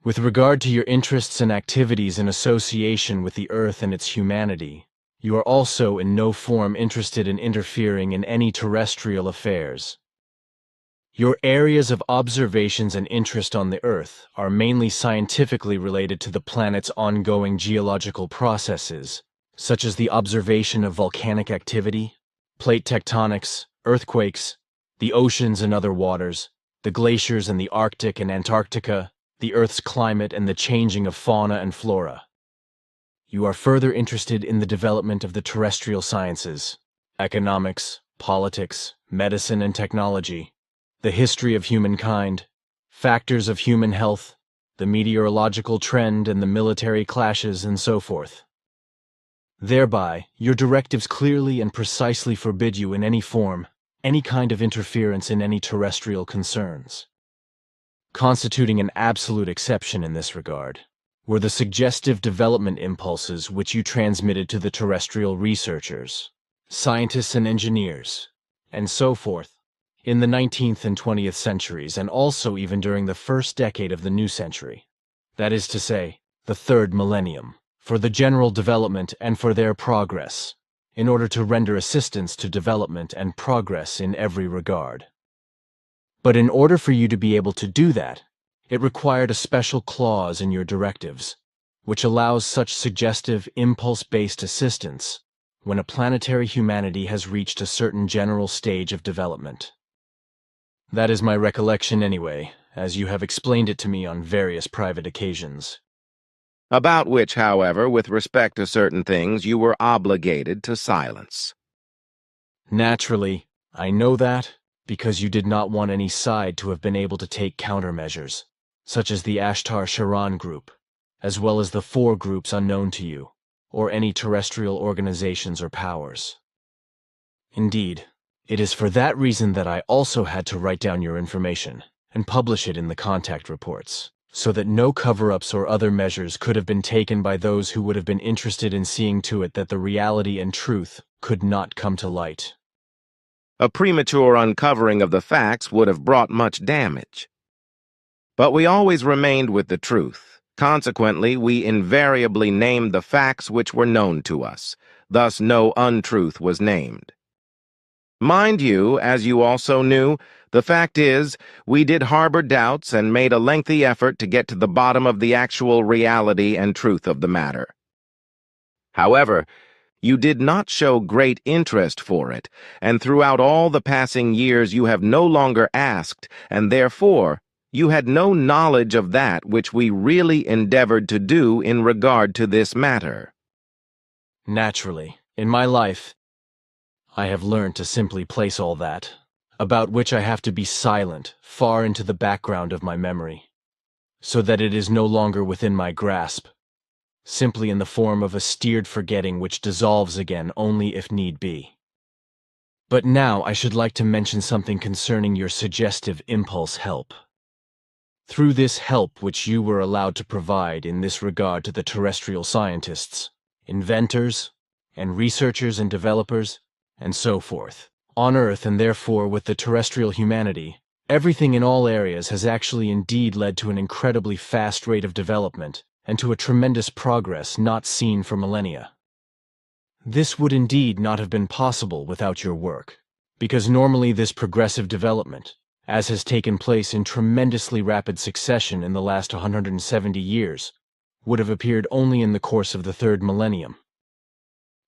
With regard to your interests and activities in association with the Earth and its humanity, you are also in no form interested in interfering in any terrestrial affairs. Your areas of observations and interest on the Earth are mainly scientifically related to the planet's ongoing geological processes, such as the observation of volcanic activity, plate tectonics, earthquakes, the oceans and other waters, the glaciers in the Arctic and Antarctica, the Earth's climate and the changing of fauna and flora. You are further interested in the development of the terrestrial sciences, economics, politics, medicine and technology, the history of humankind, factors of human health, the meteorological trend and the military clashes and so forth. Thereby, your directives clearly and precisely forbid you in any form, any kind of interference in any terrestrial concerns. Constituting an absolute exception in this regard were the suggestive development impulses which you transmitted to the terrestrial researchers, scientists and engineers, and so forth, in the 19th and 20th centuries, and also even during the first decade of the new century, that is to say, the third millennium, for the general development and for their progress, in order to render assistance to development and progress in every regard. But in order for you to be able to do that, it required a special clause in your directives, which allows such suggestive, impulse-based assistance when a planetary humanity has reached a certain general stage of development. That is my recollection anyway, as you have explained it to me on various private occasions. About which, however, with respect to certain things, you were obligated to silence. Naturally, I know that, because you did not want any side to have been able to take countermeasures, such as the Ashtar Sheran group, as well as the four groups unknown to you, or any terrestrial organizations or powers. Indeed, it is for that reason that I also had to write down your information and publish it in the contact reports, so that no cover-ups or other measures could have been taken by those who would have been interested in seeing to it that the reality and truth could not come to light. A premature uncovering of the facts would have brought much damage. But we always remained with the truth. Consequently, we invariably named the facts which were known to us. Thus, no untruth was named. Mind you, as you also knew, the fact is, we did harbor doubts and made a lengthy effort to get to the bottom of the actual reality and truth of the matter. However, you did not show great interest for it, and throughout all the passing years you have no longer asked, and therefore you had no knowledge of that which we really endeavored to do in regard to this matter. Naturally, in my life, I have learned to simply place all that, about which I have to be silent, far into the background of my memory, so that it is no longer within my grasp, simply in the form of a steered forgetting which dissolves again only if need be. But now I should like to mention something concerning your suggestive impulse help. Through this help which you were allowed to provide in this regard to the terrestrial scientists, inventors, and researchers and developers, and so forth, on Earth and therefore with the terrestrial humanity, everything in all areas has actually indeed led to an incredibly fast rate of development and to a tremendous progress not seen for millennia. This would indeed not have been possible without your work, because normally this progressive development, as has taken place in tremendously rapid succession in the last 170 years, would have appeared only in the course of the third millennium.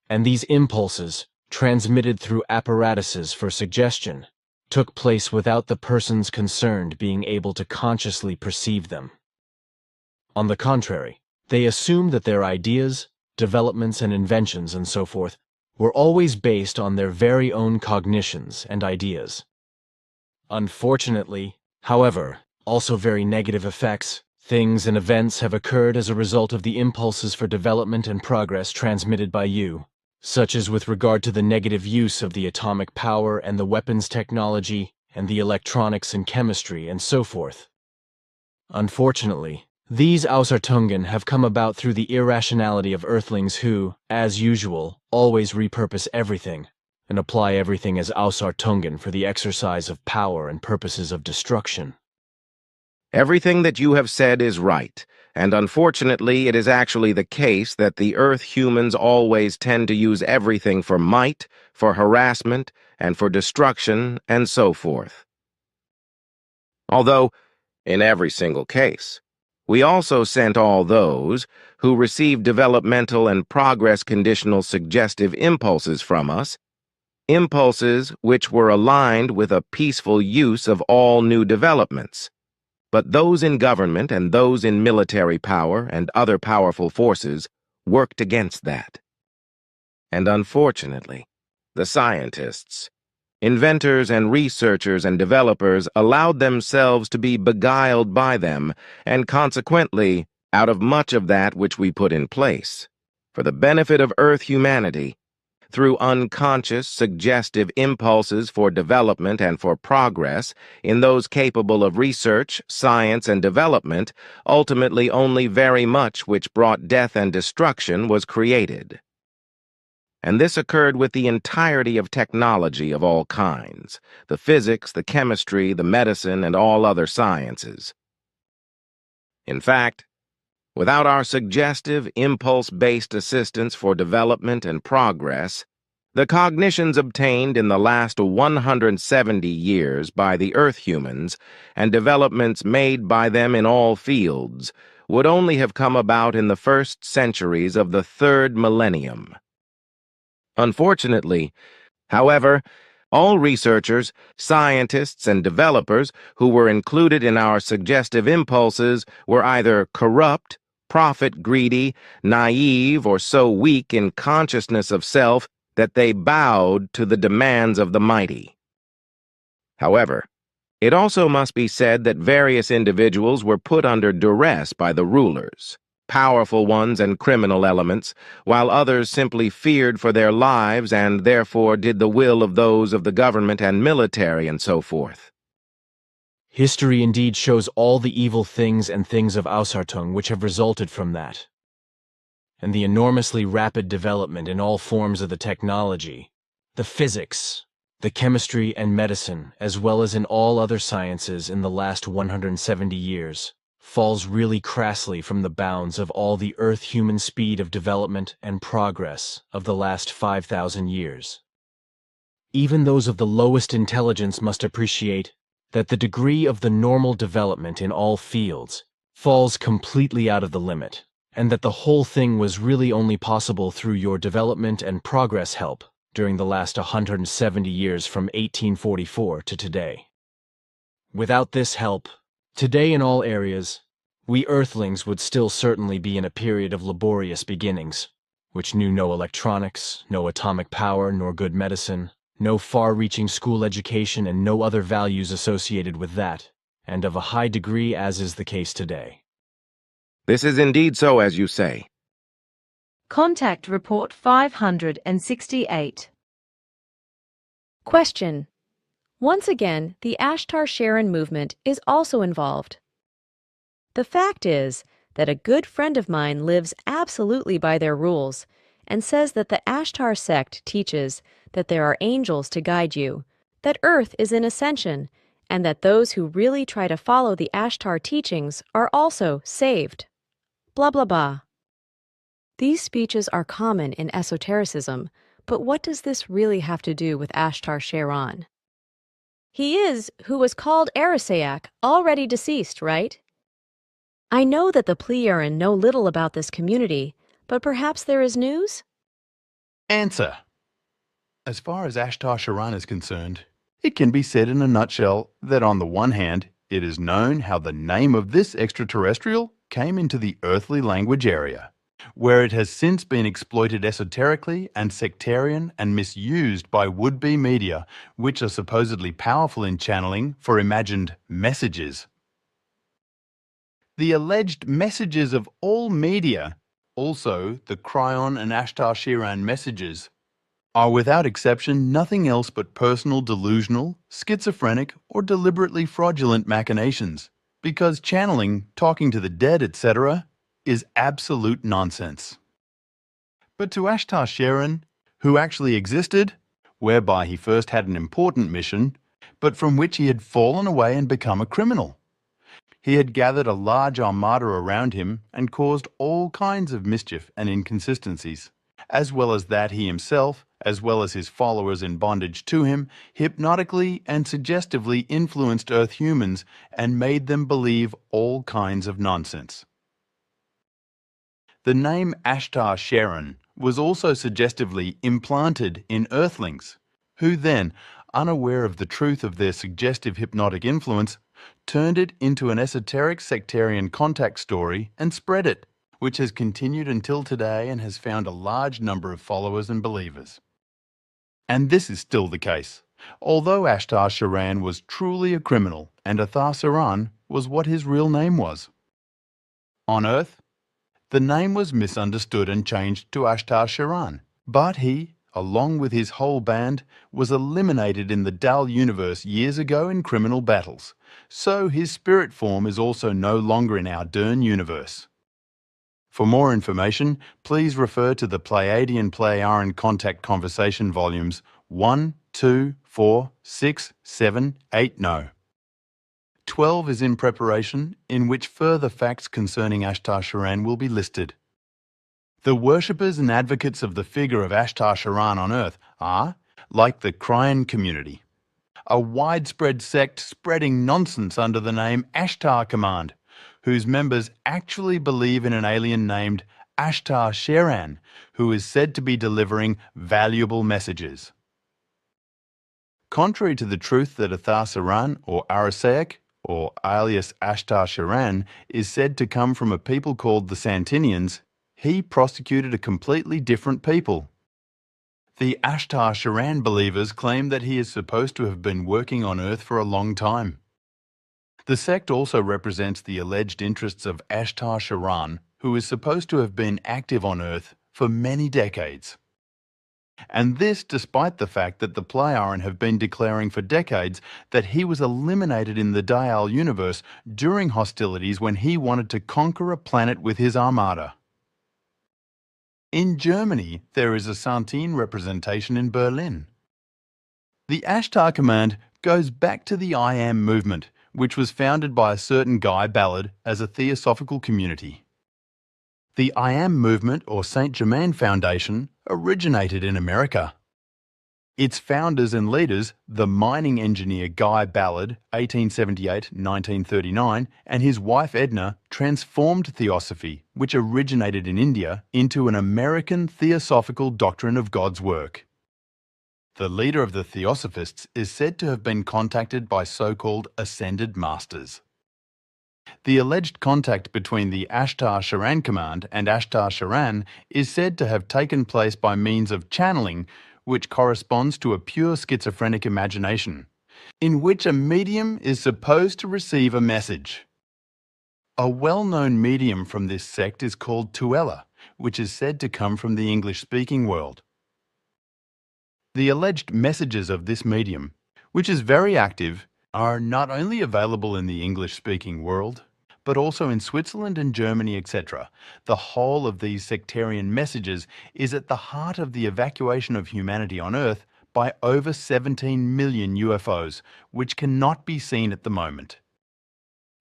And these impulses, transmitted through apparatuses for suggestion, took place without the persons concerned being able to consciously perceive them. On the contrary, they assumed that their ideas, developments and inventions and so forth were always based on their very own cognitions and ideas. Unfortunately, however, also very negative effects, things and events have occurred as a result of the impulses for development and progress transmitted by you, such as with regard to the negative use of the atomic power and the weapons technology and the electronics and chemistry and so forth. Unfortunately, these Außertungen have come about through the irrationality of Earthlings who, as usual, always repurpose everything and apply everything as Außertungen for the exercise of power and purposes of destruction. Everything that you have said is right, and unfortunately it is actually the case that the Earth humans always tend to use everything for might, for harassment, and for destruction, and so forth. Although, in every single case, we also sent all those who received developmental and progress conditional suggestive impulses from us, impulses which were aligned with a peaceful use of all new developments. But those in government and those in military power and other powerful forces worked against that. And unfortunately, the scientists, inventors and researchers and developers allowed themselves to be beguiled by them, and consequently, out of much of that which we put in place, for the benefit of Earth humanity, through unconscious, suggestive impulses for development and for progress in those capable of research, science, and development, ultimately only very much which brought death and destruction was created. And this occurred with the entirety of technology of all kinds, the physics, the chemistry, the medicine, and all other sciences. In fact, without our suggestive, impulse-based assistance for development and progress, the cognitions obtained in the last 170 years by the Earth humans and developments made by them in all fields would only have come about in the first centuries of the third millennium. Unfortunately, however, all researchers, scientists, and developers who were included in our suggestive impulses were either corrupt, profit-greedy, naive, or so weak in consciousness of self that they bowed to the demands of the mighty. However, it also must be said that various individuals were put under duress by the rulers, powerful ones and criminal elements, while others simply feared for their lives and therefore did the will of those of the government and military and so forth. History indeed shows all the evil things and things of Außertung which have resulted from that, and the enormously rapid development in all forms of the technology, the physics, the chemistry and medicine, as well as in all other sciences in the last 170 years, falls really crassly from the bounds of all the Earth-human speed of development and progress of the last 5,000 years. Even those of the lowest intelligence must appreciate that the degree of the normal development in all fields falls completely out of the limit, and that the whole thing was really only possible through your development and progress help during the last 170 years from 1844 to today. Without this help, today in all areas, we Earthlings would still certainly be in a period of laborious beginnings, which knew no electronics, no atomic power, nor good medicine, no far-reaching school education, and no other values associated with that, and of a high degree as is the case today. This is indeed so, as you say. Contact Report 568. Question. Once again, the Ashtar Sheran movement is also involved. The fact is that a good friend of mine lives absolutely by their rules and says that the Ashtar sect teaches that there are angels to guide you, that Earth is in ascension, and that those who really try to follow the Ashtar teachings are also saved. Blah blah blah. These speeches are common in esotericism, but what does this really have to do with Ashtar Sheran? He is who was called Arisayak, already deceased, right? I know that the Plearin know little about this community, but perhaps there is news? Answer. As far as Ashtar Sheran is concerned, it can be said in a nutshell that on the one hand, it is known how the name of this extraterrestrial came into the earthly language area, where it has since been exploited esoterically and sectarian and misused by would-be media, which are supposedly powerful in channeling for imagined messages. The alleged messages of all media, also the Cryon and Ashtar Sheran messages, are without exception nothing else but personal delusional, schizophrenic, or deliberately fraudulent machinations, because channeling, talking to the dead, etc., is absolute nonsense. But to Ashtar Sheran, who actually existed, whereby he first had an important mission, but from which he had fallen away and become a criminal. He had gathered a large armada around him and caused all kinds of mischief and inconsistencies, as well as that he himself, as well as his followers in bondage to him, hypnotically and suggestively influenced Earth humans and made them believe all kinds of nonsense. The name Ashtar Sheran was also suggestively implanted in Earthlings, who then, unaware of the truth of their suggestive hypnotic influence, turned it into an esoteric sectarian contact story and spread it, which has continued until today and has found a large number of followers and believers. And this is still the case, although Ashtar Sheran was truly a criminal and Ashtar Sheran was what his real name was. On Earth, the name was misunderstood and changed to Ashtar Sheran, but he, along with his whole band, was eliminated in the Dal universe years ago in criminal battles, so his spirit form is also no longer in our Dern universe. For more information, please refer to the Pleiadian-Pleiaran Contact Conversation Volumes 1, 2, 4, 6, 7, 8, no. 12 is in preparation, in which further facts concerning Ashtar Sheran will be listed. The worshippers and advocates of the figure of Ashtar Sheran on Earth are, like the Kryan community, a widespread sect spreading nonsense under the name Ashtar Command, whose members actually believe in an alien named Ashtar Sheran, who is said to be delivering valuable messages. Contrary to the truth that Ashtar Sheran, or Arasaic, or alias Ashtar Sheran, is said to come from a people called the Santinians, he prosecuted a completely different people. The Ashtar Sheran believers claim that he is supposed to have been working on Earth for a long time. The sect also represents the alleged interests of Ashtar Sheran, who is supposed to have been active on Earth for many decades. And this despite the fact that the Pleiaran have been declaring for decades that he was eliminated in the Dial universe during hostilities when he wanted to conquer a planet with his armada. In Germany, there is a Santine representation in Berlin. The Ashtar Command goes back to the I Am movement, which was founded by a certain Guy Ballard as a theosophical community. The I Am movement, or Saint Germain Foundation, originated in America. Its founders and leaders, the mining engineer Guy Ballard, 1878-1939, and his wife Edna, transformed theosophy, which originated in India, into an American theosophical doctrine of God's work. The leader of the Theosophists is said to have been contacted by so-called ascended masters. The alleged contact between the Ashtar Sheran Command and Ashtar Sheran is said to have taken place by means of channeling, which corresponds to a pure schizophrenic imagination, in which a medium is supposed to receive a message. A well-known medium from this sect is called Tuella, which is said to come from the English-speaking world. The alleged messages of this medium, which is very active, are not only available in the English-speaking world, but also in Switzerland and Germany, etc. The whole of these sectarian messages is at the heart of the evacuation of humanity on Earth by over 17 million UFOs, which cannot be seen at the moment.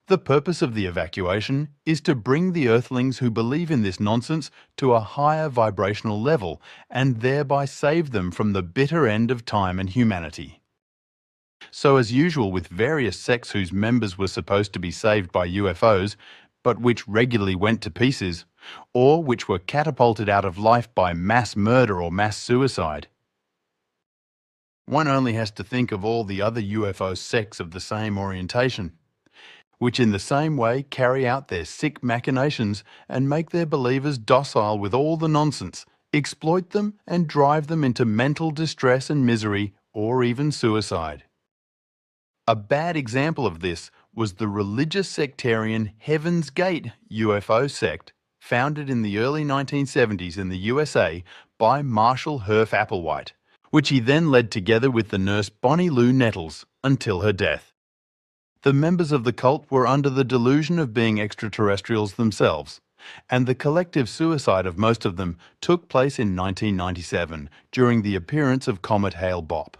The purpose of the evacuation is to bring the Earthlings who believe in this nonsense to a higher vibrational level and thereby save them from the bitter end of time and humanity. So as usual with various sects whose members were supposed to be saved by UFOs, but which regularly went to pieces, or which were catapulted out of life by mass murder or mass suicide. One only has to think of all the other UFO sects of the same orientation, which in the same way carry out their sick machinations and make their believers docile with all the nonsense, exploit them and drive them into mental distress and misery, or even suicide. A bad example of this was the religious sectarian Heaven's Gate UFO sect, founded in the early 1970s in the USA by Marshall Herf Applewhite, which he then led together with the nurse Bonnie Lou Nettles until her death. The members of the cult were under the delusion of being extraterrestrials themselves, and the collective suicide of most of them took place in 1997 during the appearance of Comet Hale-Bopp.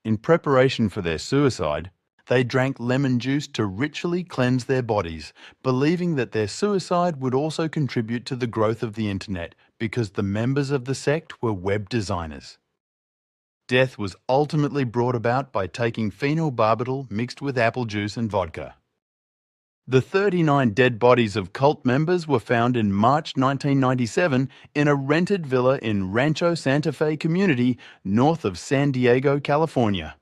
In preparation for their suicide, they drank lemon juice to ritually cleanse their bodies, believing that their suicide would also contribute to the growth of the internet because the members of the sect were web designers. Death was ultimately brought about by taking phenobarbital mixed with apple juice and vodka. The 39 dead bodies of cult members were found in March 1997 in a rented villa in Rancho Santa Fe community north of San Diego, California.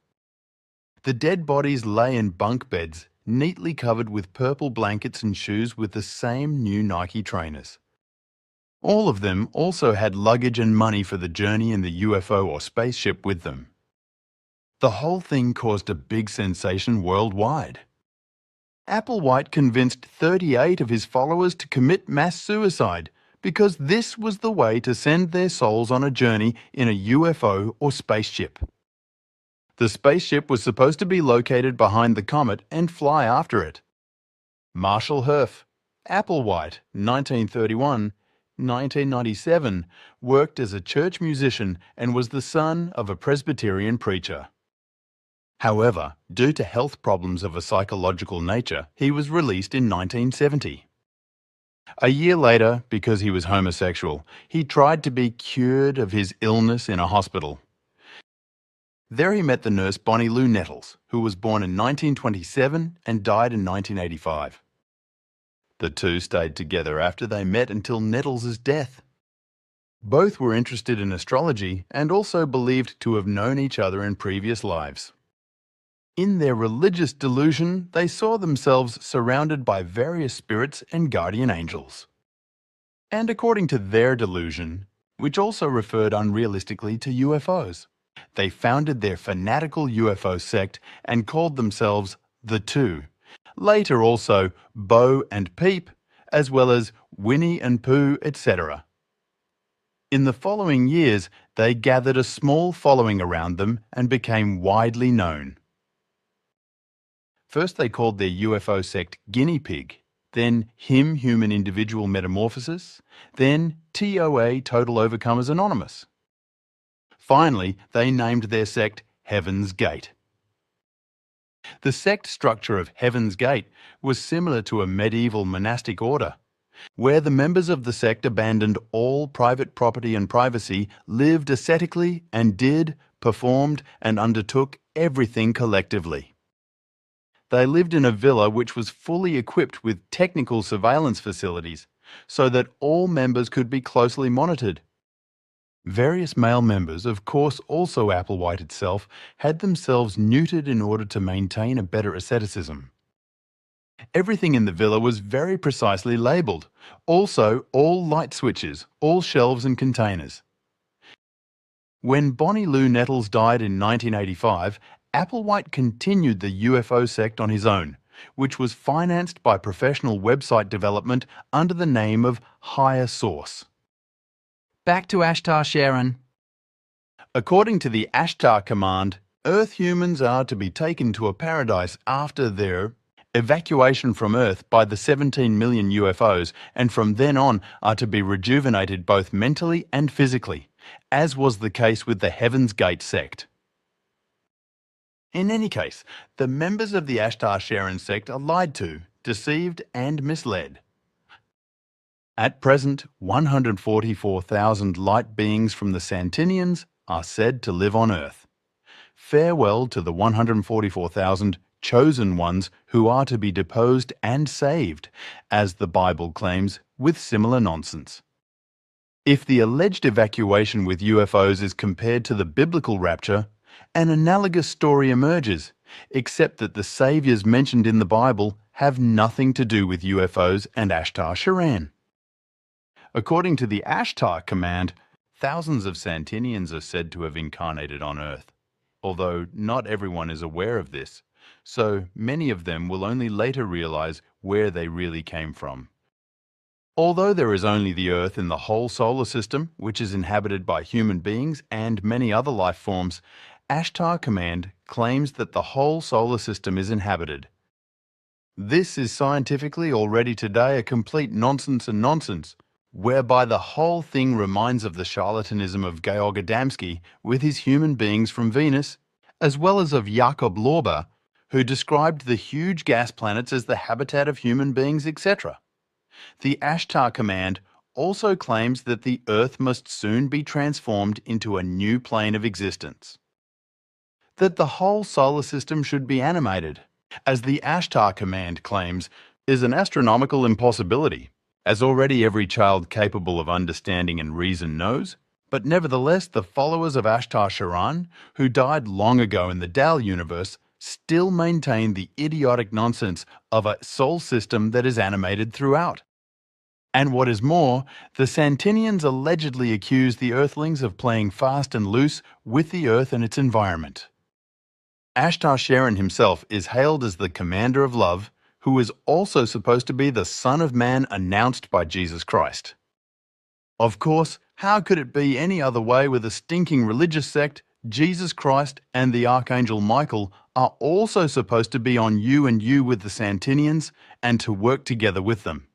The dead bodies lay in bunk beds, neatly covered with purple blankets and shoes with the same new Nike trainers. All of them also had luggage and money for the journey in the UFO or spaceship with them. The whole thing caused a big sensation worldwide. Applewhite convinced 38 of his followers to commit mass suicide because this was the way to send their souls on a journey in a UFO or spaceship. The spaceship was supposed to be located behind the comet and fly after it. Marshall Herff, Applewhite, 1931, 1997, worked as a church musician and was the son of a Presbyterian preacher. However, due to health problems of a psychological nature, he was released in 1970. A year later, because he was homosexual, he tried to be cured of his illness in a hospital. There he met the nurse Bonnie Lou Nettles, who was born in 1927 and died in 1985. The two stayed together after they met until Nettles' death. Both were interested in astrology and also believed to have known each other in previous lives. In their religious delusion, they saw themselves surrounded by various spirits and guardian angels. And according to their delusion, which also referred unrealistically to UFOs, they founded their fanatical UFO sect and called themselves The Two, later also Bo and Peep, as well as Winnie and Pooh, etc. In the following years, they gathered a small following around them and became widely known. First they called their UFO sect Guinea Pig, then Him Human Individual Metamorphosis, then TOA Total Overcomers Anonymous. Finally, they named their sect Heaven's Gate. The sect structure of Heaven's Gate was similar to a medieval monastic order, where the members of the sect abandoned all private property and privacy, lived ascetically, and did, performed, and undertook everything collectively. They lived in a villa which was fully equipped with technical surveillance facilities, so that all members could be closely monitored. Various male members, of course also Applewhite itself, had themselves neutered in order to maintain a better asceticism. Everything in the villa was very precisely labelled, also all light switches, all shelves and containers. When Bonnie Lou Nettles died in 1985, Applewhite continued the UFO sect on his own, which was financed by professional website development under the name of Higher Source. Back to Ashtar Sheran. According to the Ashtar command, Earth humans are to be taken to a paradise after their evacuation from Earth by the 17 million UFOs, and from then on are to be rejuvenated both mentally and physically, as was the case with the Heaven's Gate sect. In any case, the members of the Ashtar Sheran sect are lied to, deceived and misled. At present, 144,000 light beings from the Santinians are said to live on Earth. Farewell to the 144,000 chosen ones who are to be deposed and saved, as the Bible claims, with similar nonsense. If the alleged evacuation with UFOs is compared to the biblical rapture, an analogous story emerges, except that the saviors mentioned in the Bible have nothing to do with UFOs and Ashtar Sheran. According to the Ashtar command, thousands of Santinians are said to have incarnated on Earth, although not everyone is aware of this, so many of them will only later realize where they really came from. Although there is only the Earth in the whole solar system, which is inhabited by human beings and many other life forms, Ashtar Command claims that the whole solar system is inhabited. This is scientifically already today a complete nonsense, whereby the whole thing reminds of the charlatanism of Georg Adamski with his human beings from Venus, as well as of Jakob Lorber, who described the huge gas planets as the habitat of human beings, etc. The Ashtar Command also claims that the Earth must soon be transformed into a new plane of existence. That the whole solar system should be animated, as the Ashtar Command claims, is an astronomical impossibility, as already every child capable of understanding and reason knows. But nevertheless, the followers of Ashtar Sheran, who died long ago in the Dal universe, still maintain the idiotic nonsense of a sol system that is animated throughout. And what is more, the Santinians allegedly accuse the Earthlings of playing fast and loose with the Earth and its environment. Ashtar Sheran himself is hailed as the commander of love, who is also supposed to be the Son of Man announced by Jesus Christ. Of course, how could it be any other way with a stinking religious sect? Jesus Christ and the Archangel Michael are also supposed to be on you and you with the Santinians and to work together with them.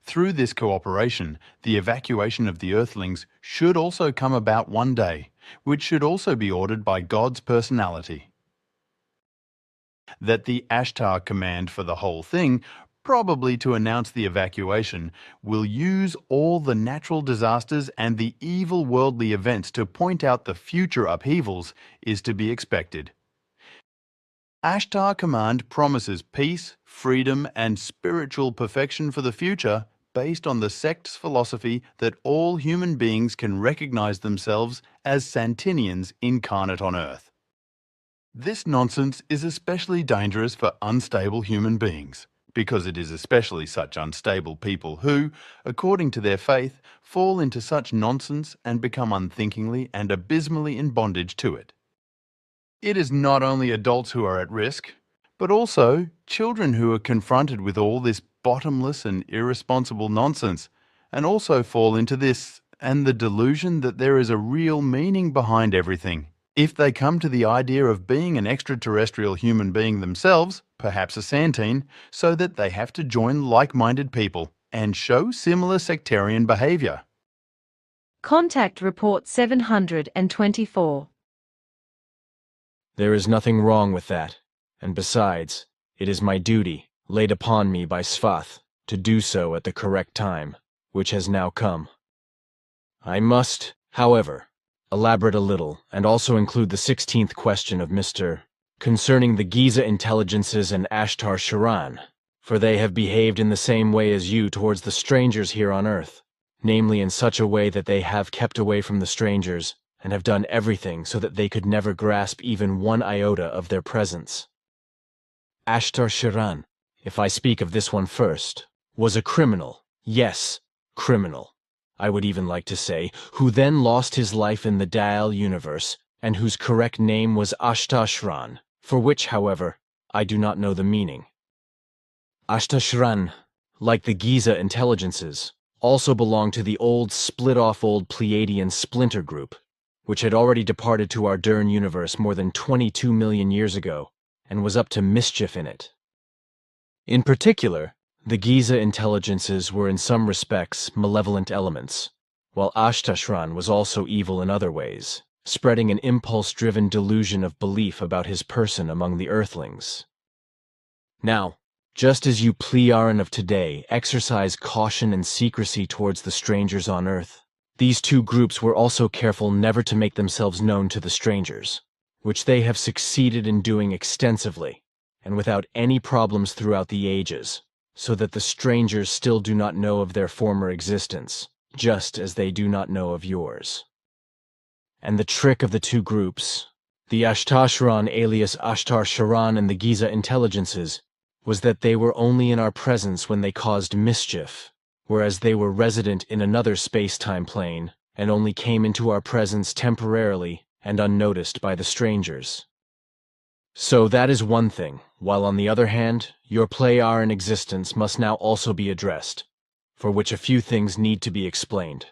Through this cooperation, the evacuation of the Earthlings should also come about one day, which should also be ordered by God's personality. That the Ashtar Command for the whole thing, probably to announce the evacuation, will use all the natural disasters and the evil worldly events to point out the future upheavals is to be expected. Ashtar Command promises peace, freedom, and spiritual perfection for the future based on the sect's philosophy that all human beings can recognize themselves as Santinians incarnate on Earth. This nonsense is especially dangerous for unstable human beings, because it is especially such unstable people who, according to their faith, fall into such nonsense and become unthinkingly and abysmally in bondage to it. It is not only adults who are at risk, but also children who are confronted with all this bottomless and irresponsible nonsense, and also fall into this and the delusion that there is a real meaning behind everything. If they come to the idea of being an extraterrestrial human being themselves, perhaps a Santine, so that they have to join like-minded people and show similar sectarian behavior. Contact Report 724. There is nothing wrong with that, and besides, it is my duty, laid upon me by Svath, to do so at the correct time, which has now come. I must, however, elaborate a little, and also include the 16th question of Mr. concerning the Giza intelligences and Ashtar Sheran, for they have behaved in the same way as you towards the strangers here on Earth, namely in such a way that they have kept away from the strangers, and have done everything so that they could never grasp even one iota of their presence. Ashtar Sheran, if I speak of this one first, was a criminal, yes, criminal, I would even like to say, who then lost his life in the Dal universe, and whose correct name was Ashtar Sheran, for which, however, I do not know the meaning. Ashtar Sheran, like the Giza intelligences, also belonged to the old split-off old Pleiadian splinter group, which had already departed to our Dern universe more than 22 million years ago, and was up to mischief in it. In particular, the Giza intelligences were in some respects malevolent elements, while Ashtar Sheran was also evil in other ways, spreading an impulse-driven delusion of belief about his person among the Earthlings. Now, just as you Pleiaren of today exercise caution and secrecy towards the strangers on Earth, these two groups were also careful never to make themselves known to the strangers, which they have succeeded in doing extensively, and without any problems throughout the ages, so that the strangers still do not know of their former existence, just as they do not know of yours. And the trick of the two groups, the Ashtar Sheran alias Ashtar Sheran and the Giza intelligences, was that they were only in our presence when they caused mischief, whereas they were resident in another space-time plane and only came into our presence temporarily and unnoticed by the strangers. So that is one thing, while on the other hand, your Pleiaren existence must now also be addressed, for which a few things need to be explained.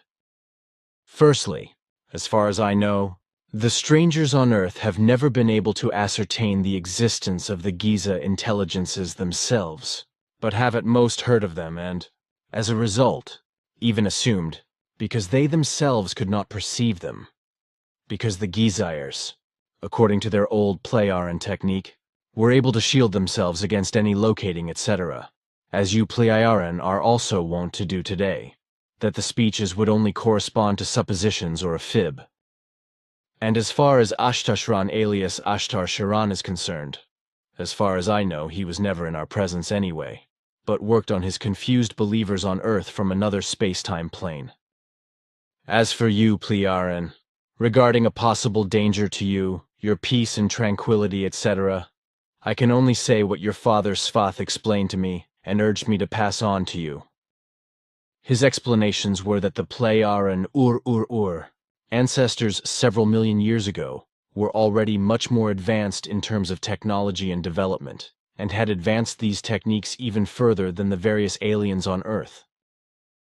Firstly, as far as I know, the strangers on Earth have never been able to ascertain the existence of the Giza intelligences themselves, but have at most heard of them and, as a result, even assumed, because they themselves could not perceive them. Because the Gizayers, according to their old Playaran technique, were able to shield themselves against any locating, etc., as you Playaran are also wont to do today, that the speeches would only correspond to suppositions or a fib. And as far as Ashtar Sheran alias Ashtar Sheran is concerned, as far as I know, he was never in our presence anyway, but worked on his confused believers on Earth from another space-time plane. As for you, Playaran, regarding a possible danger to you, your peace and tranquility, etc., I can only say what your father Svath explained to me and urged me to pass on to you. His explanations were that the Playaran ancestors several million years ago were already much more advanced in terms of technology and development, and had advanced these techniques even further than the various aliens on Earth.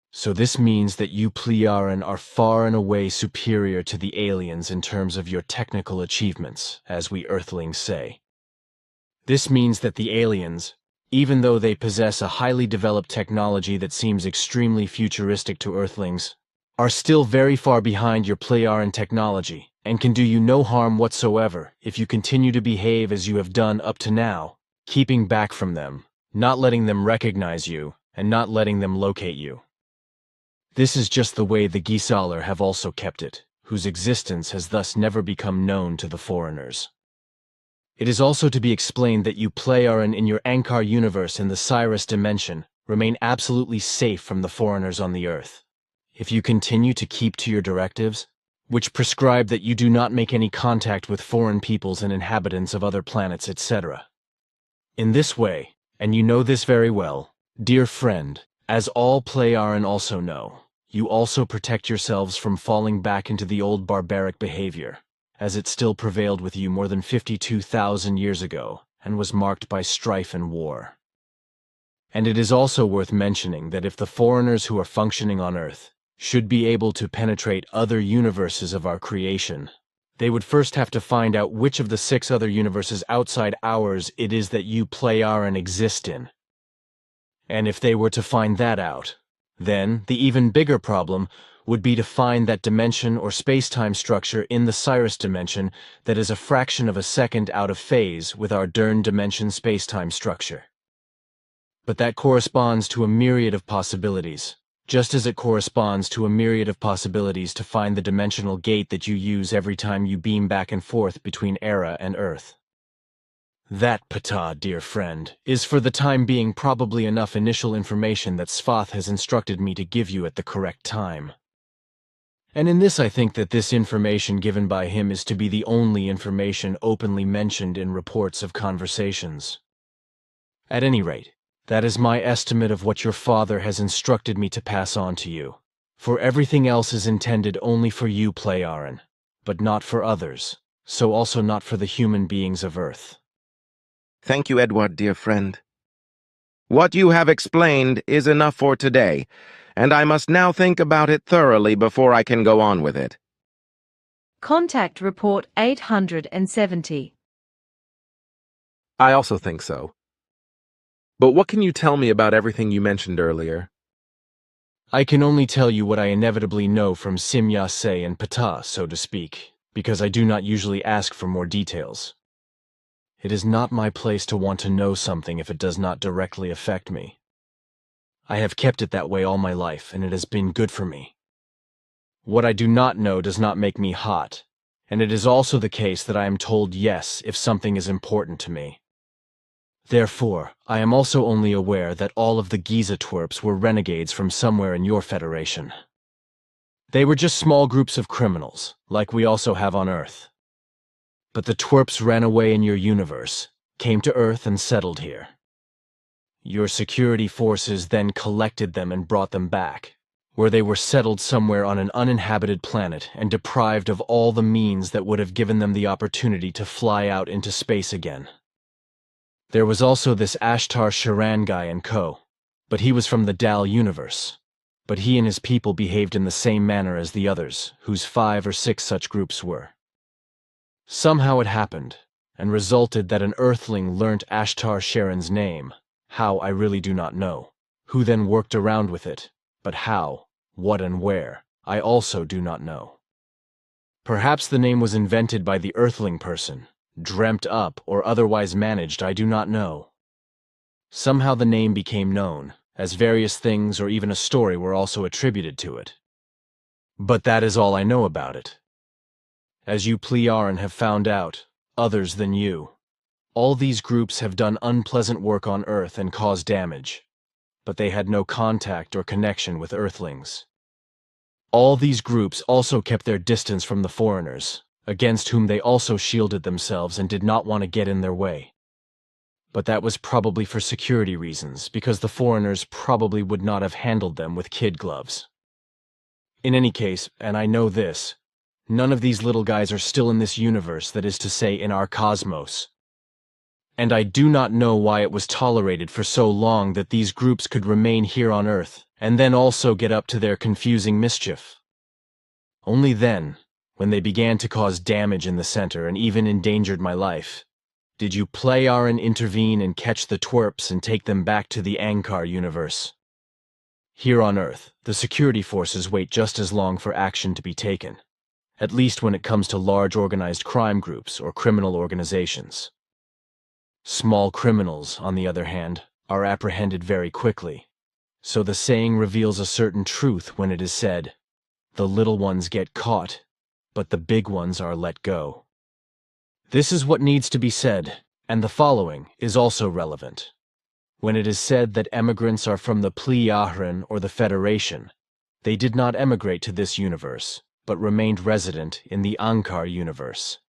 So this means that you Playaran are far and away superior to the aliens in terms of your technical achievements, as we Earthlings say. This means that the aliens, even though they possess a highly developed technology that seems extremely futuristic to Earthlings, are still very far behind your Playaran technology, and can do you no harm whatsoever if you continue to behave as you have done up to now, keeping back from them, not letting them recognize you, and not letting them locate you. This is just the way the Gisaler have also kept it, whose existence has thus never become known to the foreigners. It is also to be explained that you Playaran in your Ankar universe in the Cyrus dimension remain absolutely safe from the foreigners on the Earth. If you continue to keep to your directives, which prescribe that you do not make any contact with foreign peoples and inhabitants of other planets, etc. In this way, and you know this very well, dear friend, as all Playaran also know, you also protect yourselves from falling back into the old barbaric behavior, as it still prevailed with you more than 52,000 years ago, and was marked by strife and war. And it is also worth mentioning that if the foreigners who are functioning on Earth should be able to penetrate other universes of our creation, they would first have to find out which of the 6 other universes outside ours it is that you Playaran exist in. And if they were to find that out, then the even bigger problem would be to find that dimension or space-time structure in the Cyrus dimension that is a fraction of a second out of phase with our Dern dimension space-time structure. But that corresponds to a myriad of possibilities, just as it corresponds to a myriad of possibilities to find the dimensional gate that you use every time you beam back and forth between Era and Earth. That, Ptah, dear friend, is for the time being probably enough initial information that Svath has instructed me to give you at the correct time. And in this I think that this information given by him is to be the only information openly mentioned in reports of conversations. At any rate, that is my estimate of what your father has instructed me to pass on to you, for everything else is intended only for you, Playaran, but not for others, so also not for the human beings of Earth. Thank you, Edward, dear friend. What you have explained is enough for today, and I must now think about it thoroughly before I can go on with it. Contact Report 870. I also think so. But what can you tell me about everything you mentioned earlier? I can only tell you what I inevitably know from Simyase and Ptah, so to speak, because I do not usually ask for more details. It is not my place to want to know something if it does not directly affect me. I have kept it that way all my life, and it has been good for me. What I do not know does not make me hot, and it is also the case that I am told yes if something is important to me. Therefore, I am also only aware that all of the Giza twerps were renegades from somewhere in your federation. They were just small groups of criminals, like we also have on Earth. But the twerps ran away in your universe, came to Earth and settled here. Your security forces then collected them and brought them back, where they were settled somewhere on an uninhabited planet and deprived of all the means that would have given them the opportunity to fly out into space again. There was also this Ashtar Sheran guy and co., but he was from the Dal universe, but he and his people behaved in the same manner as the others, whose 5 or 6 such groups were. Somehow it happened, and resulted that an earthling learnt Ashtar Sheran's name. How, I really do not know. Who then worked around with it, but how, what and where, I also do not know. Perhaps the name was invented by the earthling person, dreamt up or otherwise managed, I do not know. Somehow the name became known, as various things or even a story were also attributed to it. But that is all I know about it. As you Plearan have found out, others than you, all these groups have done unpleasant work on Earth and caused damage, but they had no contact or connection with Earthlings. All these groups also kept their distance from the foreigners, against whom they also shielded themselves and did not want to get in their way. But that was probably for security reasons, because the foreigners probably would not have handled them with kid gloves. In any case, and I know this, none of these little guys are still in this universe, that is to say, in our cosmos. And I do not know why it was tolerated for so long that these groups could remain here on Earth, and then also get up to their confusing mischief. Only then, when they began to cause damage in the center and even endangered my life, did you Plearan intervene and catch the twerps and take them back to the Ankar universe. Here on Earth, the security forces wait just as long for action to be taken, at least when it comes to large organized crime groups or criminal organizations. Small criminals, on the other hand, are apprehended very quickly, so the saying reveals a certain truth when it is said, "The little ones get caught, but the big ones are let go." This is what needs to be said, and the following is also relevant. When it is said that emigrants are from the Plearan or the Federation, they did not emigrate to this universe, but remained resident in the Ankar universe.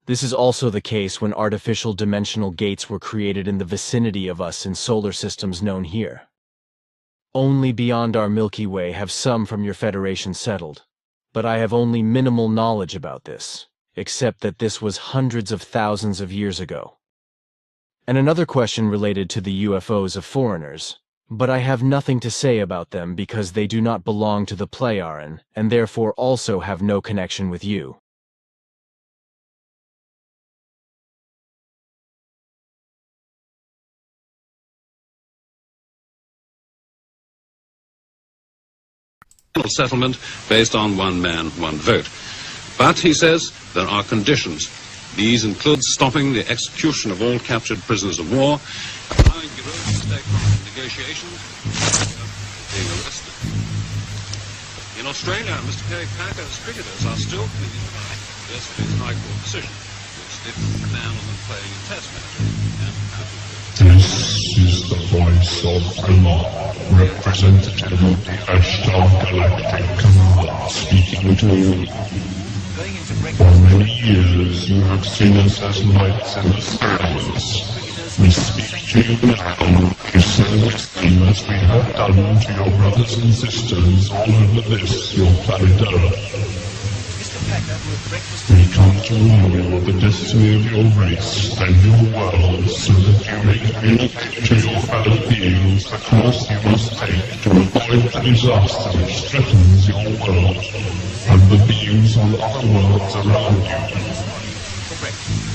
This is also the case when artificial dimensional gates were created in the vicinity of us in solar systems known here. Only beyond our Milky Way have some from your Federation settled, but I have only minimal knowledge about this, except that this was hundreds of thousands of years ago. And another question related to the UFOs of foreigners, but I have nothing to say about them because they do not belong to the Plearan, and therefore also have no connection with you. Settlement based on one man, one vote. But, he says, there are conditions. These include stopping the execution of all captured prisoners of war, allowing Europe to take part in negotiations, being arrested. In Australia, Mr. Kerry Packer's cricketers are still clinging to yesterday's High Court decision, which did ban on them playing in Test matches. This is the voice of Allah, representative of the Ashtar Galactic Command, speaking to you. For many years you have seen us as lights in the stars. We speak to you now to service you as we have done to your brothers and sisters all over this, your planet Earth. We come to warn you of the destiny of your race and your world so that you may communicate to your fellow beings the course you must take to avoid the disaster which threatens your world and the beings on other worlds around you.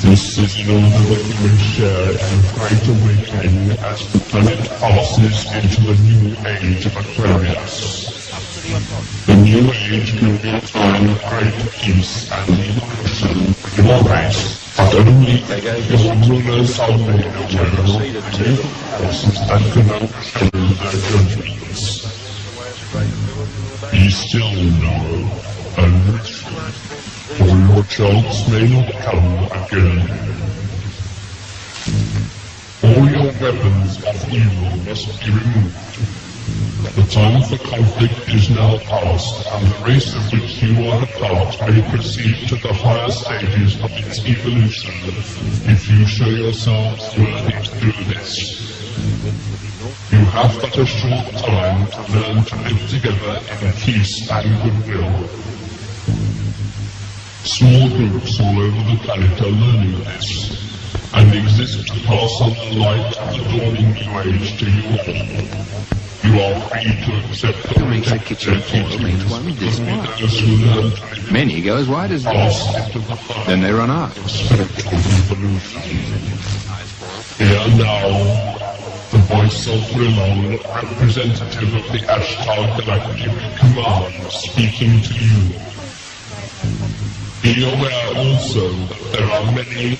This is in order that you may share in a great awakening as the planet passes into the new age of Aquarius. The new age can be a time of great peace and evolution for your race, but only your rulers are made aware of the new forces that can overshadow their judgments. Be still now, and listen, for your chance may not come again. All your weapons of evil must be removed. The time for conflict is now past, and the race of which you are a part may proceed to the higher stages of its evolution, if you show yourselves worthy to do this. You have but a short time to learn to live together in peace and goodwill. Small groups all over the planet are learning this, and exist to pass on the light of the dawning new age to you all. You are free to accept the makes a kitchen portal makes one this wide. Many go as wide as this. Then they run out. Here now, the voice of Vrillon, representative of the Ashtar Galactic Command, speaking to you. Be aware also that there are many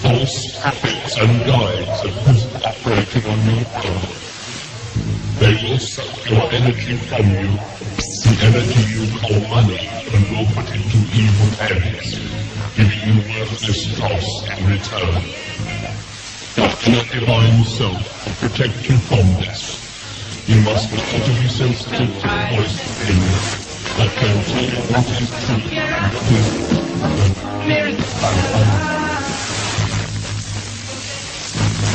false prophets and guides at present operating on your world. They will suck your energy from you, the energy you call money, and will put it to evil ends, giving you worthless dross in return. Your divine self will protect you from this. You must learn to be sensitive to the voice within you, that can tell you what is true and what is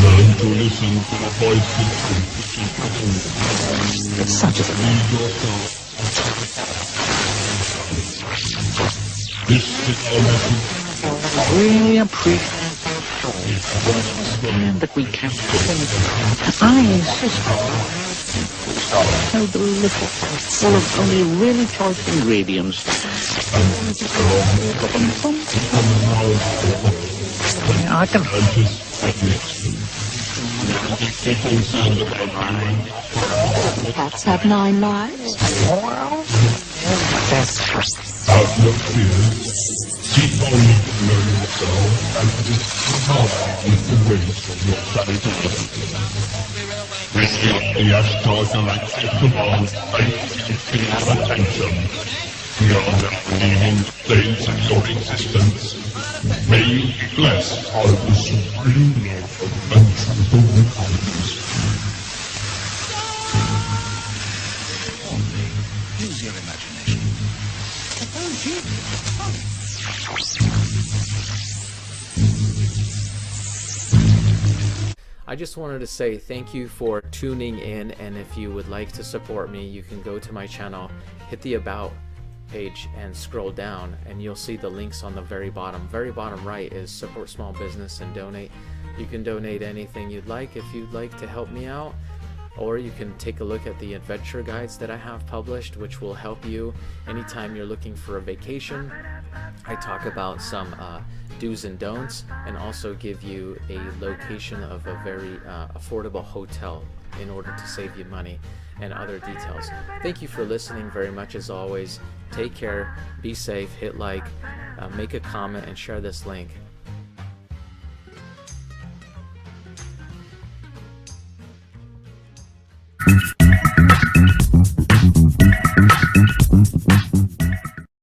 learn to listen to the voice of truth which is within you. It's such a Read yourself. This is our message. really appreciate that we can't I insist so little, full of only really choice ingredients. I can Cats have 9 lives. Have no fear. Keep on learning yourself and just hard with the ways of your planet Earth. This is the Ashtar Galactic Command. Thank you for your attention. We are now leaving the planes of your existence. May you be blessed by the supreme love and truth of the cosmos. use your imagination. I just wanted to say thank you for tuning in, and if you would like to support me, you can go to my channel, hit the About page and scroll down, and you'll see the links on the very bottom. Very bottom right is support small business and donate. You can donate anything you'd like if you'd like to help me out, or you can take a look at the adventure guides that I have published, which will help you anytime you're looking for a vacation. I talk about some do's and don'ts, and also give you a location of a very affordable hotel in order to save you money, and other details. Thank you for listening very much as always. Take care, be safe, hit like, make a comment, and share this link. Thank you.